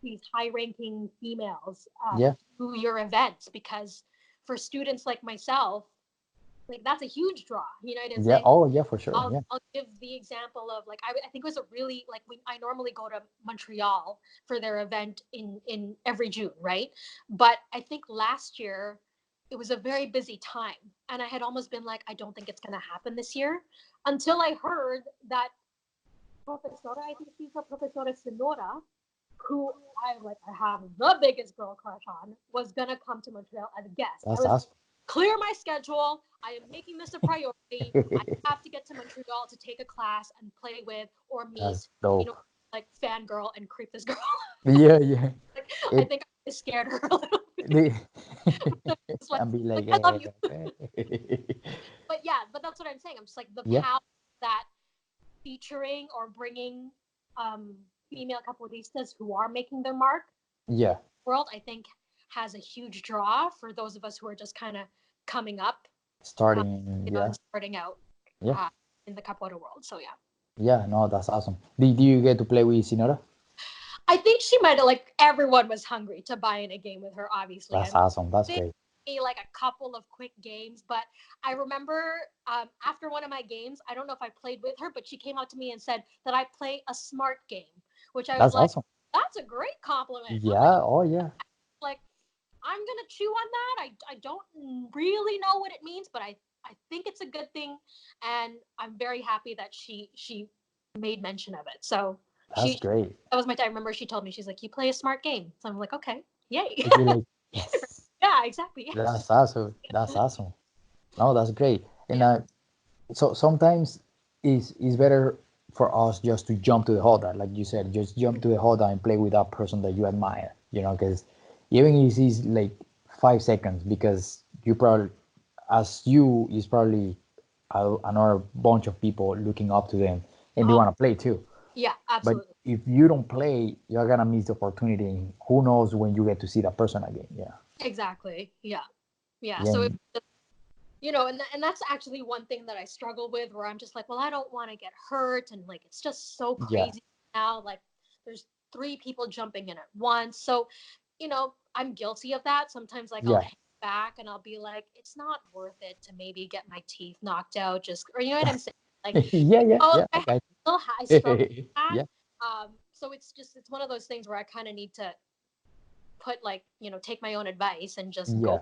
these high-ranking females Yeah. to your events, because for students like myself, like that's a huge draw. You know what I'm Yeah. saying? Oh, yeah, for sure. I'll Yeah. I'll give the example of like I think it was a really like I normally go to Montreal for their event in every June, right? But I think last year it was a very busy time, and I had almost been like, I don't think it's going to happen this year, until I heard that Professora, I think she's a Professora Sonora, who I have the biggest girl crush on, was gonna come to Montreal as a guest. I That's was awesome. clear my schedule. I am making this a priority. I have to get to Montreal to take a class and play with or That's meet, dope. like fangirl and creep this girl. Yeah, yeah. Like I It think I scared her a little bit. the It's like and be like, I love you. eh. But yeah, but that's what I'm saying. I'm just like the Yeah, power that featuring or bringing um, female capoeiristas who are making their mark in yeah. the world, I think has a huge draw for those of us who are just kind of coming up, uh, Starting, yeah, and starting out yeah, uh, in the capoeira world. So yeah, yeah. No, that's awesome. Did you get to play with Sinora? I think she might have, like everyone was hungry to buy in a game with her. Obviously, I That's mean, awesome. That's they great. like a couple of quick games, but I remember after one of my games, I don't know if I played with her, but she came out to me and said that I play a smart game, which I was That's like, awesome. that's a great compliment. I'm Yeah. Oh yeah. like, I'm gonna chew on that. I don't really know what it means, but I think it's a good thing, and I'm very happy that she made mention of it. So That's she great. that was my time. I remember she told me, she's like, you play a smart game. So I'm like, okay, yay. And you're like, yes. Yeah, exactly. That's awesome. That's awesome. No, that's great. And Yeah. so sometimes it's better for us just to jump to the holder, like you said, just jump to the holder and play with that person that you admire. Because even if it's like 5 seconds, because you probably, as you, is probably another bunch of people looking up to them and they Oh, want to play too. yeah, But absolutely. if you don't play, you're gonna miss the opportunity. And who knows when you get to see that person again? Yeah. Exactly. Yeah. Yeah. Yeah. So and that's actually one thing that I struggle with, where I'm just like, well, I don't want to get hurt, and like it's just so Yeah. crazy now. Like there's three people jumping in at once, so I'm guilty of that. Sometimes like I'll Yeah. hang back and I'll be like, it's not worth it to maybe get my teeth knocked out, just, or you know what I'm saying? Like, Yeah. Yeah. oh, Yeah. I got I struggle with you. that. Yeah. So it's one of those things where I kind of need to put like take my own advice and just go. Yeah.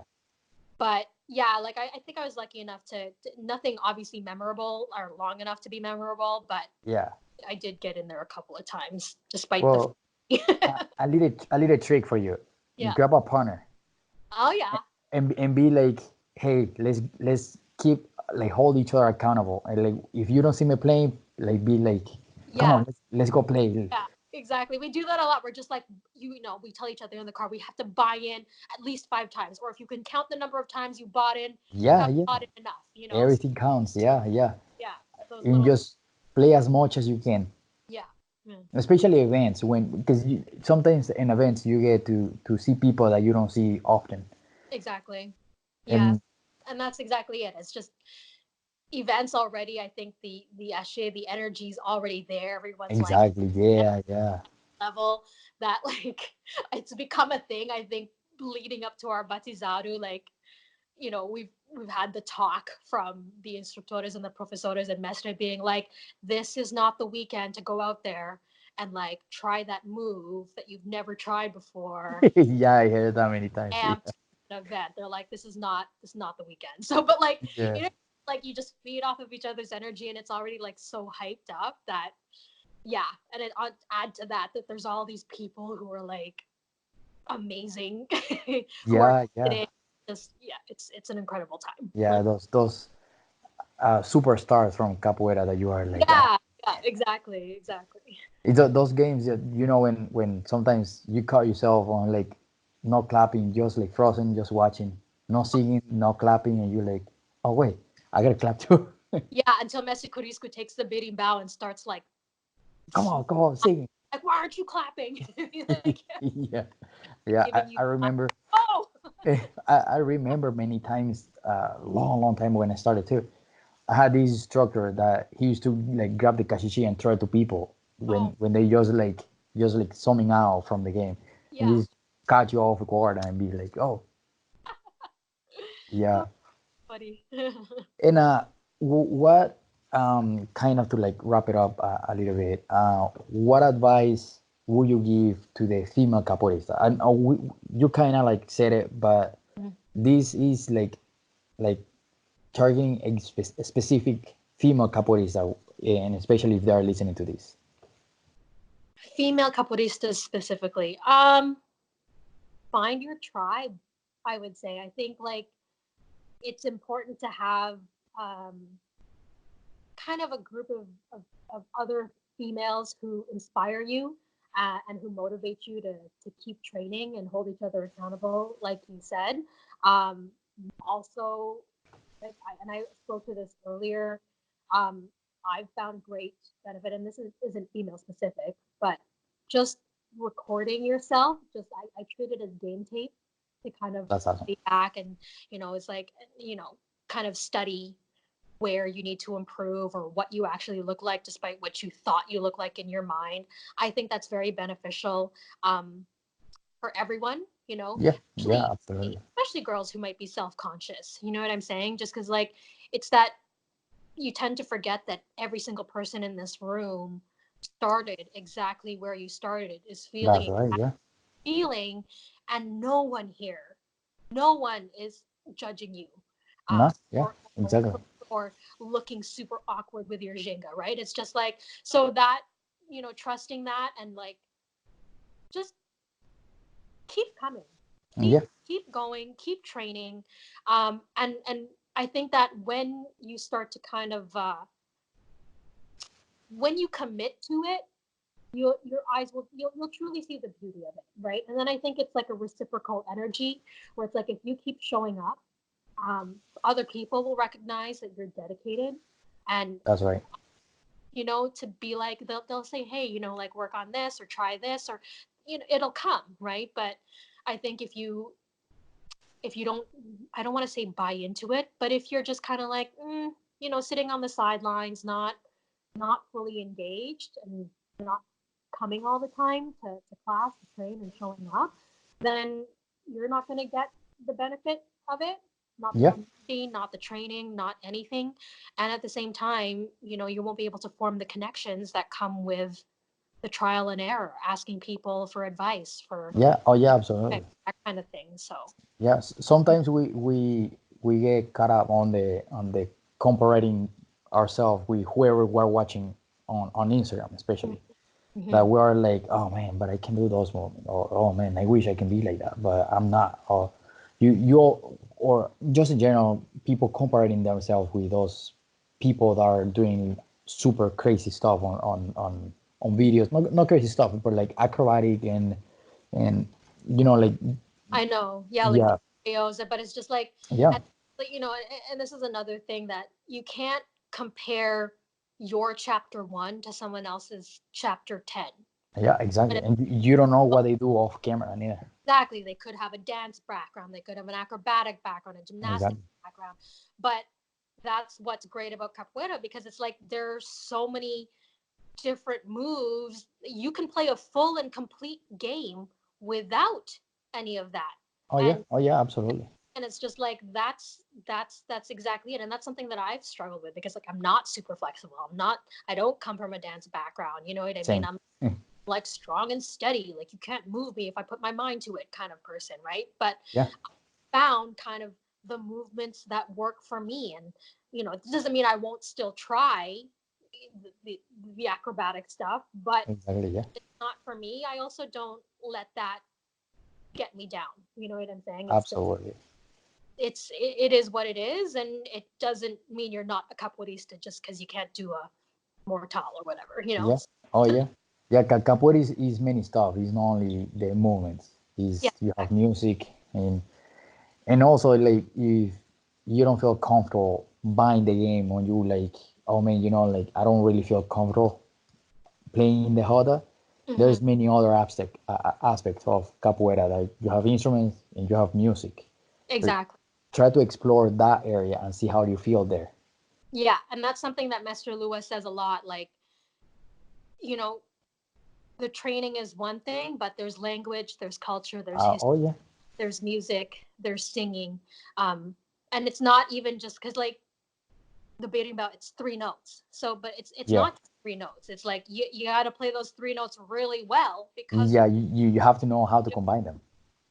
But yeah, like I think I was lucky enough to nothing obviously memorable or long enough to be memorable, but Yeah. I did get in there a couple of times despite the Well, a little trick for you. yeah. Grab a partner Oh yeah. and be like, hey, let's keep like hold each other accountable. And like if you don't see me playing, like be like, come Yeah. on, let's go play. Yeah, exactly. We do that a lot. We're just like, we tell each other in the car, we have to buy in at least 5 times. Or if you can count the number of times you bought in, you Yeah. have Yeah. bought in enough. So, Everything counts. Yeah. Yeah. yeah, those And little, just play as much as you can, yeah. Mm, especially events when because sometimes in events you get to see people that you don't see often. exactly. Yeah. And And that's exactly it. It's just events already. I think the energy's already there. Everyone's like exactly. Yeah. Yeah. level that like it's become a thing. I think leading up to our batizado, like we've had the talk from the instructores and the profesores and mestre being like, this is not the weekend to go out there and like try that move that you've never tried before. Yeah, I heard that many times. Yeah. Amped event. They're like, this is not the weekend. So, but like, Yeah. you know, like you just feed off of each other's energy, and it's already like so hyped up that yeah. And it add to that there's all these people who are like amazing, who are Yeah. Yeah. sitting. Just yeah, it's an incredible time. Yeah. Those superstars from capoeira that you are like, oh, Yeah, yeah, exactly. it's those games that when sometimes you caught yourself on like not clapping, just like frozen, just watching, not singing, not clapping, and you're like, oh wait, I gotta clap too. Yeah, until Messi Corisco takes the bidding bow and starts Come on, sing. like, why aren't you clapping? Like, Yeah. Yeah. I, giving you I remember. oh I remember many times, long time when I started too. I had this instructor that he used to like grab the kashishi and throw it to people when oh when they just like zooming out from the game. He yeah. just cut you off guard and be like, oh yeah. Oh, buddy. And what kind of to like wrap it up a little bit. What advice would you give to the female capoeirista? And you kind of like said it, but this is like targeting a specific female capoeirista, and especially if they are listening to this. Female capoeiristas specifically. Find your tribe, I would say. I think like it's important to have um kind of a group of other females who inspire you, and who motivate you to keep training and hold each other accountable, like you said. Also, and I spoke to this earlier. Um, I've found great benefit, and this isn't female specific, but just recording yourself. Just I treat it as game tape to kind of That's awesome. be back, and it's like kind of study where you need to improve or what you actually look like despite what you thought you look like in your mind. I think that's very beneficial, for everyone, Yeah, yeah, especially absolutely. especially girls who might be self-conscious. You know what I'm saying? Just because like it's that you tend to forget that every single person in this room started exactly where you started, is That's feeling right. Yeah. feeling, and no one here, no one is judging you, No. Yeah. or, Exactly. or looking super awkward with your Jenga, right? It's just like, so that, trusting that, and like, just keep coming, keep Yeah. keep going, keep training, and I think that when you start to kind of when you commit to it, your eyes will, you'll truly see the beauty of it, right? And then I think it's like a reciprocal energy, where it's like, if you keep showing up, other people will recognize that you're dedicated, and That's right. to be like, they'll say, hey, like, work on this or try this, or it'll come, right? But I think if you don't, I don't want to say buy into it, but if you're just kind of like, sitting on the sidelines, not fully engaged, and not coming all the time to class, to train, and showing up, then you're not going to get the benefit of it, not the Yeah. energy, not the training, not anything. And at the same time, you won't be able to form the connections that come with the trial and error, asking people for advice, for Yeah. Oh yeah. Absolutely. that kind of thing. So, Yes. Sometimes we get caught up on the comparing ourselves with whoever we're watching on Instagram, especially. That mhm. we are like, oh man, but I can do those movements, or oh man, I wish I can be like that, but I'm not. Or or just in general, people comparing themselves with those people that are doing super crazy stuff on videos. Not crazy stuff, but like acrobatic and like I know, yeah, like yeah, videos, but it's just like, yeah, and, and this is another thing, that you can't compare your chapter 1 to someone else's chapter 10. yeah, exactly. And And you don't know what they do off camera neither. exactly, they could have a dance background, they could have an acrobatic background, a gymnastic Exactly. background, but that's what's great about capoeira, because it's like, there's so many different moves. You can play a full and complete game without any of that. Oh yeah. And Oh yeah. Absolutely. it's just like, that's exactly it. And that's something that I've struggled with, because like, I'm not super flexible, I don't come from a dance background, you know what I mean? Same. I'm like strong and steady, like, you can't move me if I put my mind to it, kind of person, right? But Yeah. found kind of the movements that work for me, and it doesn't mean I won't still try the, the, the acrobatic stuff, but Exactly. Yeah. it's not for me. I also don't let that get me down, you know what I'm saying? It's just, Absolutely. it is what it is, and it doesn't mean you're not a capoeirista just because you can't do a mortal or whatever. Yeah. Oh yeah. Yeah. Capoeira is many stuff. It's not only the movements. Yeah, Is you have exactly. music and also like if you don't feel comfortable buying the game when you like, oh man, like I don't really feel comfortable playing in the Hoda. Hmm. There's many other aspects of capoeira. Like you have instruments and you have music. So Exactly. try to explore that area and see how you feel there. Yeah, and that's something that Mr. Lewis says a lot. Like, you know, the training is one thing, but there's language, there's culture, there's history, Oh yeah. there's music, there's singing, and it's not even just because, like, the beating about, it's three notes. So, but it's Yeah. not just three notes. It's like, you got to play those three notes really well, because Yeah. You have to know how to combine them.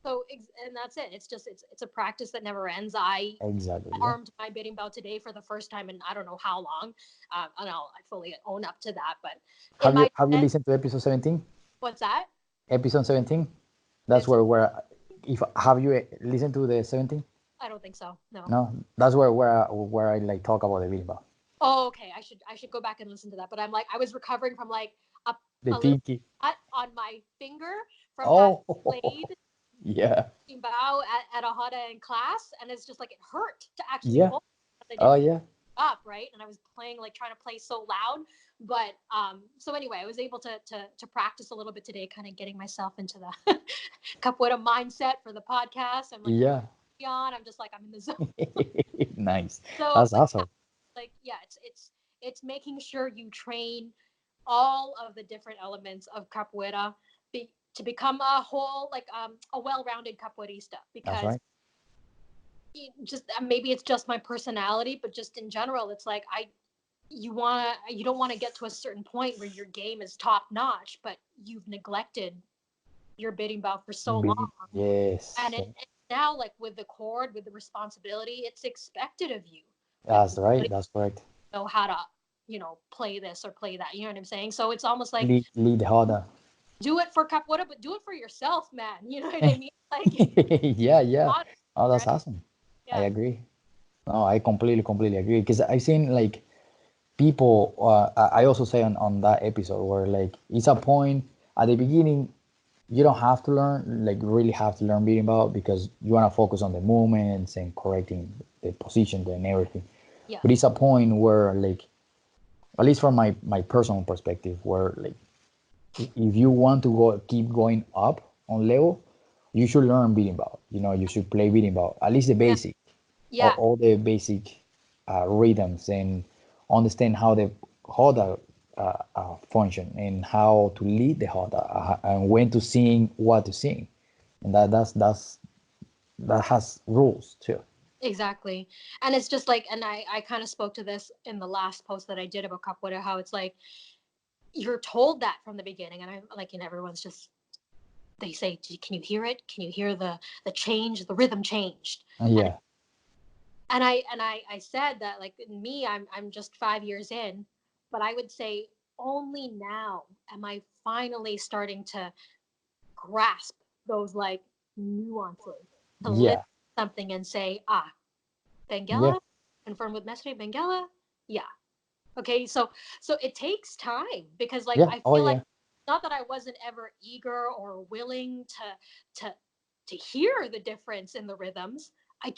so, and that's it. It's just, it's a practice that never ends. I Exactly. Yeah. armed my beating bout today for the first time in I don't know how long, and I fully own up to that. But in my Have you defense, listened to episode 17? what's that? Episode 17. That's It's, where if have you listened to the 17? I don't think so. No. No, that's where I like talk about the bimba, Oh, okay. I should go back and listen to that. But I'm like, I was recovering from like the a little pinky. cut on my finger from having Oh, played yeah, bow at a Hada in class, and it's just like, it hurt to actually yeah. hold, because I Oh didn't yeah, up, right, and I was playing, like, trying to play so loud. But so anyway, I was able to practice a little bit today, kind of getting myself into the capoeira mindset for the podcast. I'm like, yeah. on, I'm just like, I'm in the zone. Nice. So, That's but yeah, awesome. like, yeah, it's making sure you train all of the different elements of capoeira, to become a whole, like, a well-rounded capoeirista, That's because right. just maybe it's just my personality, but just in general, it's like, you don't want to get to a certain point where your game is top notch, but you've neglected your beating bout for so long. Yes. And it now, like with the cord, with the responsibility, it's expected of you that That's right. That's correct. you know how to, play this or play that. You know what I'm saying? So it's almost like Lead harder. do it for capoeira, but do it for yourself, man. You know what I mean? Like, Yeah, yeah. honestly, Oh, that's right? awesome. I Yeah. agree. No, I completely agree. Because I've seen like people, I also say on that episode where like it's a point at the beginning, you don't have to learn, like really have to learn beating ball because you want to focus on the movements and correcting the position and everything. Yeah. But it's a point where like, at least from my personal perspective, where like if you want to keep going up on level, you should learn beating ball. You know, you should play beating ball, at least the Yeah. basic, Yeah. all the basic rhythms, and understand how the hoda function and how to lead the hoda, and when to sing, what to sing, and that has rules too. Exactly. And it's just like, and I kind of spoke to this in the last post that I did about capoeira, how it's like you're told that from the beginning, and I'm like, and everyone's just, they say, can you hear it? Can you hear the change, the rhythm changed? And Yeah, I said that, like, me, I'm just 5 years in, but I would say only now am I finally starting to grasp those like nuances, to lift yeah, something and say, yeah, Benguela, confirm with Mestre, Benguela, yeah. Okay, so it takes time because like yeah. I Oh feel like yeah, not that I wasn't ever eager or willing to to hear the difference in the rhythms. I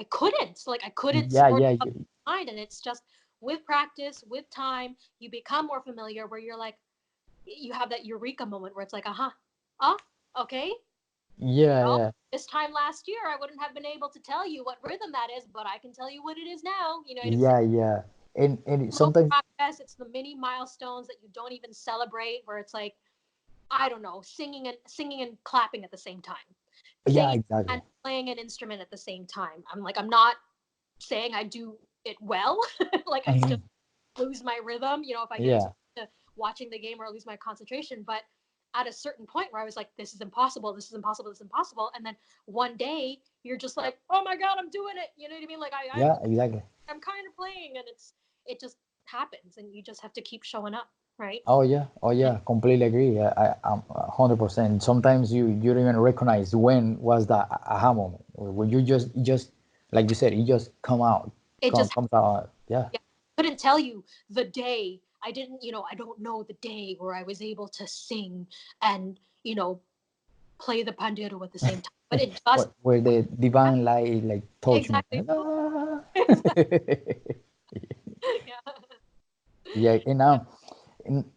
couldn't. Like I couldn't yeah, sort yeah, of mind, and it's just with practice, with time, you become more familiar where you're like you have that eureka moment where it's like, oh, okay. You yeah, know, yeah, this time last year I wouldn't have been able to tell you what rhythm that is, but I can tell you what it is now. You know what I'm saying? yeah, yeah. And Little sometimes, progress. It's the mini milestones that you don't even celebrate. Where it's like, I don't know, singing and clapping at the same time, yeah, singing exactly. and playing an instrument at the same time. I'm not saying I do it well. Like I still Mhm. lose my rhythm. You know, if I get Yeah, to watching the game or I lose my concentration, but at a certain point where I was like, this is impossible, this is impossible, this is impossible. And then one day you're just like, oh my God, I'm doing it. You know what I mean? Like yeah, exactly. I'm kind of playing, and it just happens, and you just have to keep showing up, right? Oh yeah, completely agree. I'm 100%. Sometimes you don't even recognize when was the aha moment when you just like you said, it just It just comes out. Yeah, yeah, couldn't tell you the day. I didn't, I don't know the day where I was able to sing and play the pandeiro at the same time, but it just where the divine light like touch me. exactly. Ah. Yeah. Yeah, and now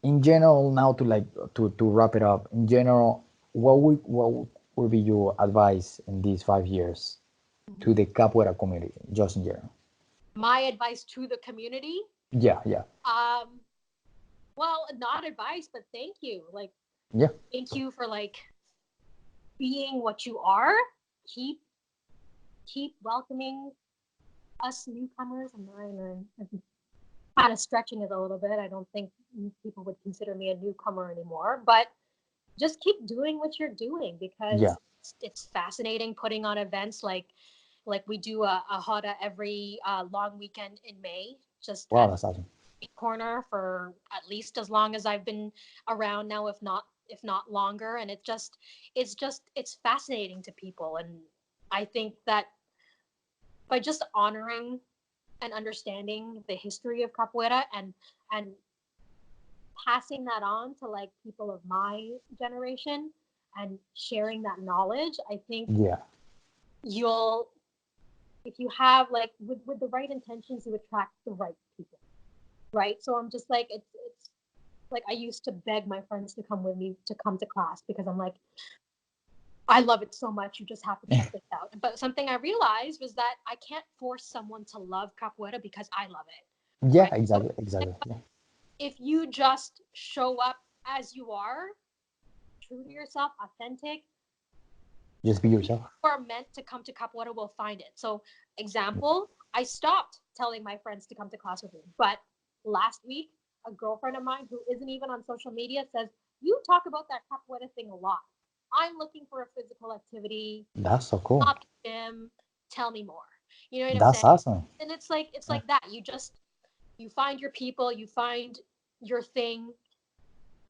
in general, now to like to wrap it up. In general, what would be your advice in these 5 years to the capoeira community, just in general? My advice to the community, Yeah, yeah, um, well, not advice, but thank you. Like, yeah. thank you for like being what you are. Keep keep welcoming us newcomers. I'm kind of stretching it a little bit. I don't think people would consider me a newcomer anymore, but just keep doing what you're doing Yeah. because it's fascinating putting on events like we do a Hada every long weekend in May, just Wow, at that's awesome. corner for at least as long as I've been around now, if not longer. And it's fascinating to people. And I think that by just honoring and understanding the history of capoeira and passing that on to like people of my generation and sharing that knowledge, I think Yeah, you'll if you have like with the right intentions, you attract the right people, right? So I'm just like it's like I used to beg my friends to come with me to come to class because I'm like, I love it so much, you just have to check this out. But something I realized was that I can't force someone to love capoeira because I love it, yeah, right? So exactly, exactly. Yeah, if you just show up as you are, true to yourself, authentic, just be people yourself. who are meant to come to capoeira will find it. So, example, I stopped telling my friends to come to class with me, but last week, a girlfriend of mine who isn't even on social media says, "You talk about that capoeira thing a lot. I'm looking for a physical activity. That's so cool. Not the gym. Tell me more." You know what I'm That's saying? awesome. And it's like that. You find your people, you find your thing,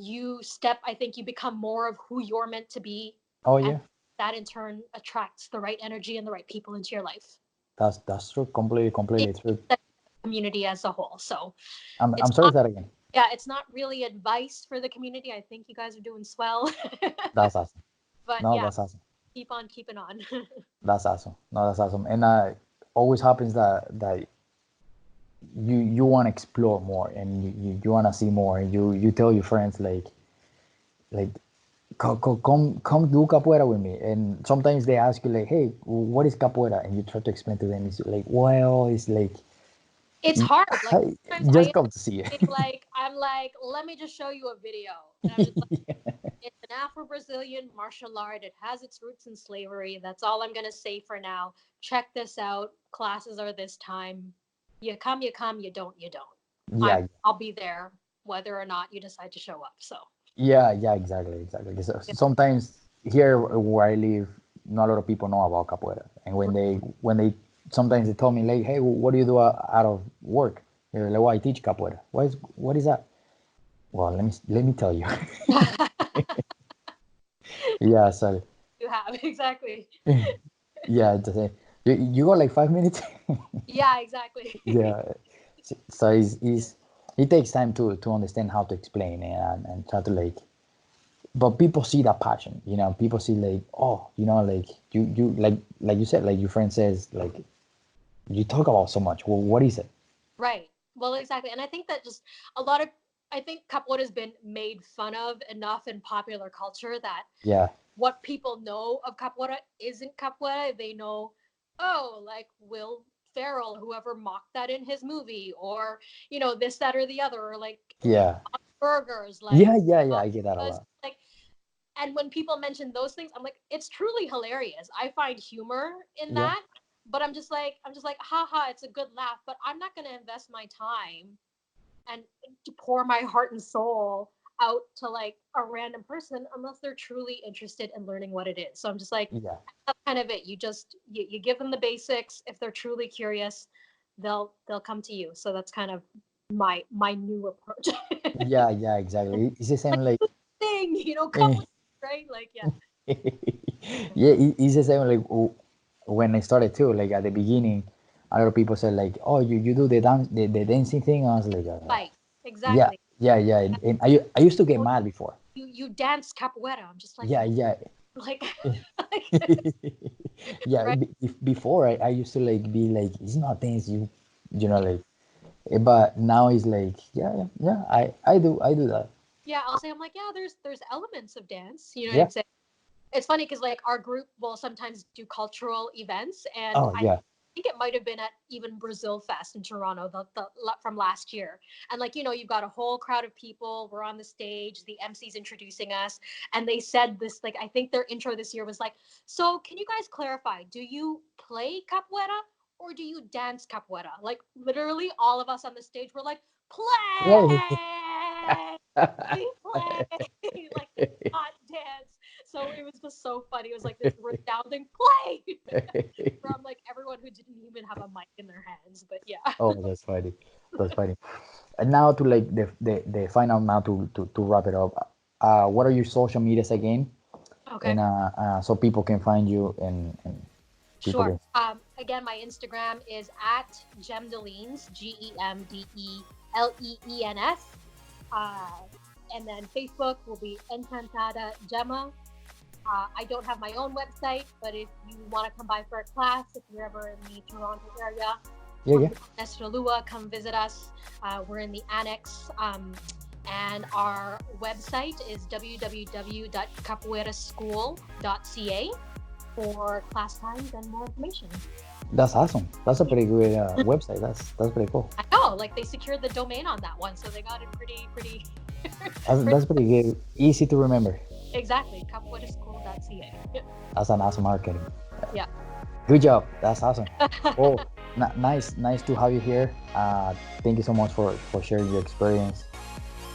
I think you become more of who you're meant to be. Oh And yeah. that in turn attracts the right energy and the right people into your life. That's true. Completely true. The community as a whole. So I'm it's sorry not, that again. yeah, it's not really advice for the community. I think you guys are doing swell. That's awesome. But No, yeah, that's awesome. keep on keeping on. That's awesome. No, that's awesome. And always happens that you want to explore more and you want to see more and you tell your friends like come do capoeira with me, and sometimes they ask you like, hey, what is capoeira, and you try to explain to them. It's like, well, it's like It's hard. Like sometimes just come to see it. I'm like, let me just show you a video. And I'm just like, it's an Afro-Brazilian martial art. It has its roots in slavery. That's all I'm gonna say for now. Check this out. Classes are this time. You come, you come, you don't, you don't. Yeah, I'll be there whether or not you decide to show up. So yeah, exactly. So, sometimes here where I live, not a lot of people know about capoeira, and when they sometimes they tell me like, hey, what do you do out of work? They're like, well, I teach capoeira. What is that? Well, let me tell you. Yeah, so you have exactly. yeah, you got like 5 minutes. Yeah, exactly. Yeah, so it takes time to understand how to explain and try to like, but people see that passion, people see like, oh, like you like you said, like your friend says, like you talk about so much. Well, what is it? Right. Well, exactly. And I think that just a lot of, I think capoeira has been made fun of enough in popular culture that Yeah, what people know of capoeira isn't capoeira. They know, oh, like Will Ferrell, whoever mocked that in his movie, or, this, that, or the other, or like yeah, burgers, like, yeah, I get that a lot. like, and when people mention those things, I'm like, it's truly hilarious. I find humor in Yeah, that, but I'm just like, haha, it's a good laugh, but I'm not going to invest my time and to pour my heart and soul out to like a random person unless they're truly interested in learning what it is. So I'm just like, yeah, that's kind of it. You give them the basics. If they're truly curious, they'll come to you. So that's kind of my new approach. yeah, exactly. It's the same like Thing, come with me, right? Like, yeah. yeah, it's the same like when I started too. Like at the beginning, a lot of people said like, "Oh, you do the dancing thing." I was like, Right. yeah, Exactly. yeah. And I used to get mad before. You dance capoeira. I'm just like, Yeah. like, Yeah. right? Before I used to like be like, it's not dance, like. But now it's like, yeah. I do that. Yeah, I'll say, I'm like, yeah, there's elements of dance. You know what Yeah. I'm saying? It's funny because like our group will sometimes do cultural events, and Oh I yeah. think it might have been at even Brazil Fest in Toronto, from last year. And like, you've got a whole crowd of people. We're on the stage. The MC's introducing us, and they said this, like, I think their intro this year was like, "So can you guys clarify? Do you play capoeira or do you dance capoeira?" Like literally, all of us on the stage were like, Play. "Play, we play," like not dance. So it was just so funny. It was like this resounding play from like everyone who didn't even have a mic in their hands. But yeah. Oh, that's funny. That's funny. And now to like the final, now to wrap it up. What are your social medias again? Okay. And so people can find you and people Sure. can. Again, my Instagram is at Gemdelines, GEMDELEENS. Uh, and then Facebook will be Encantada Gemma. I don't have my own website, but if you want to come by for a class, if you're ever in the Toronto area, Yeah. Nesralua, come visit us. We're in the annex. And our website is www.capoeiraschool.ca for class times and more information. That's awesome. That's a pretty good website. That's pretty cool. I know, like they secured the domain on that one, so they got it pretty. That's pretty good. Easy to remember. Exactly, capoeiraschool.ca. That's an awesome marketing. Yeah. Good job. That's awesome. Cool. Nice to have you here. Thank you so much for sharing your experience.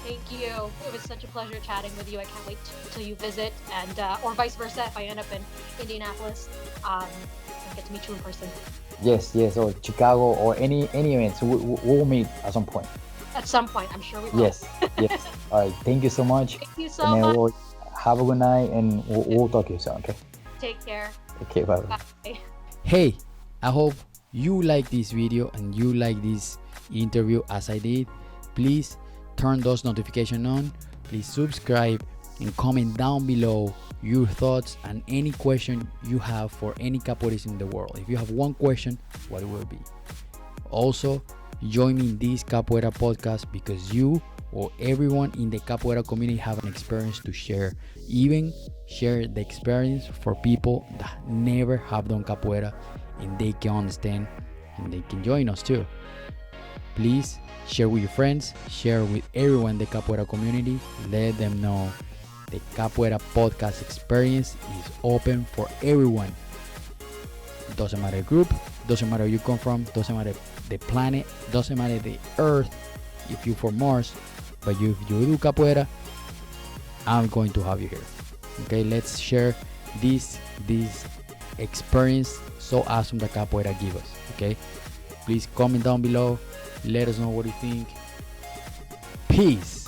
Thank you. It was such a pleasure chatting with you. I can't wait till you visit, and or vice versa. If I end up in Indianapolis, I get to meet you in person. Yes, or Chicago or any events. We'll meet at some point. At some point, I'm sure we will. Yes. All right. Thank you so much. Thank you so much. We'll have a good night, and we'll talk to you soon. Okay. Take care. Okay. Bye. Hey, I hope you like this video and you like this interview as I did. Please turn those notifications on. Please subscribe and comment down below your thoughts and any question you have for any capoeirist in the world. If you have one question, what it will be? Also, join me in this Capoeira podcast because you or everyone in the Capoeira community have an experience to share. Even share the experience for people that never have done Capoeira and they can understand and they can join us too. Please share with your friends, share with everyone in the Capoeira community. Let them know the Capoeira podcast experience is open for everyone. It doesn't matter the group, doesn't matter where you come from, doesn't matter the planet, doesn't matter the earth, if you're from Mars, but if you do Capoeira, I'm going to have you here. Okay, let's share this experience so awesome that Capoeira give us. Okay, please comment down below, let us know what you think. Peace.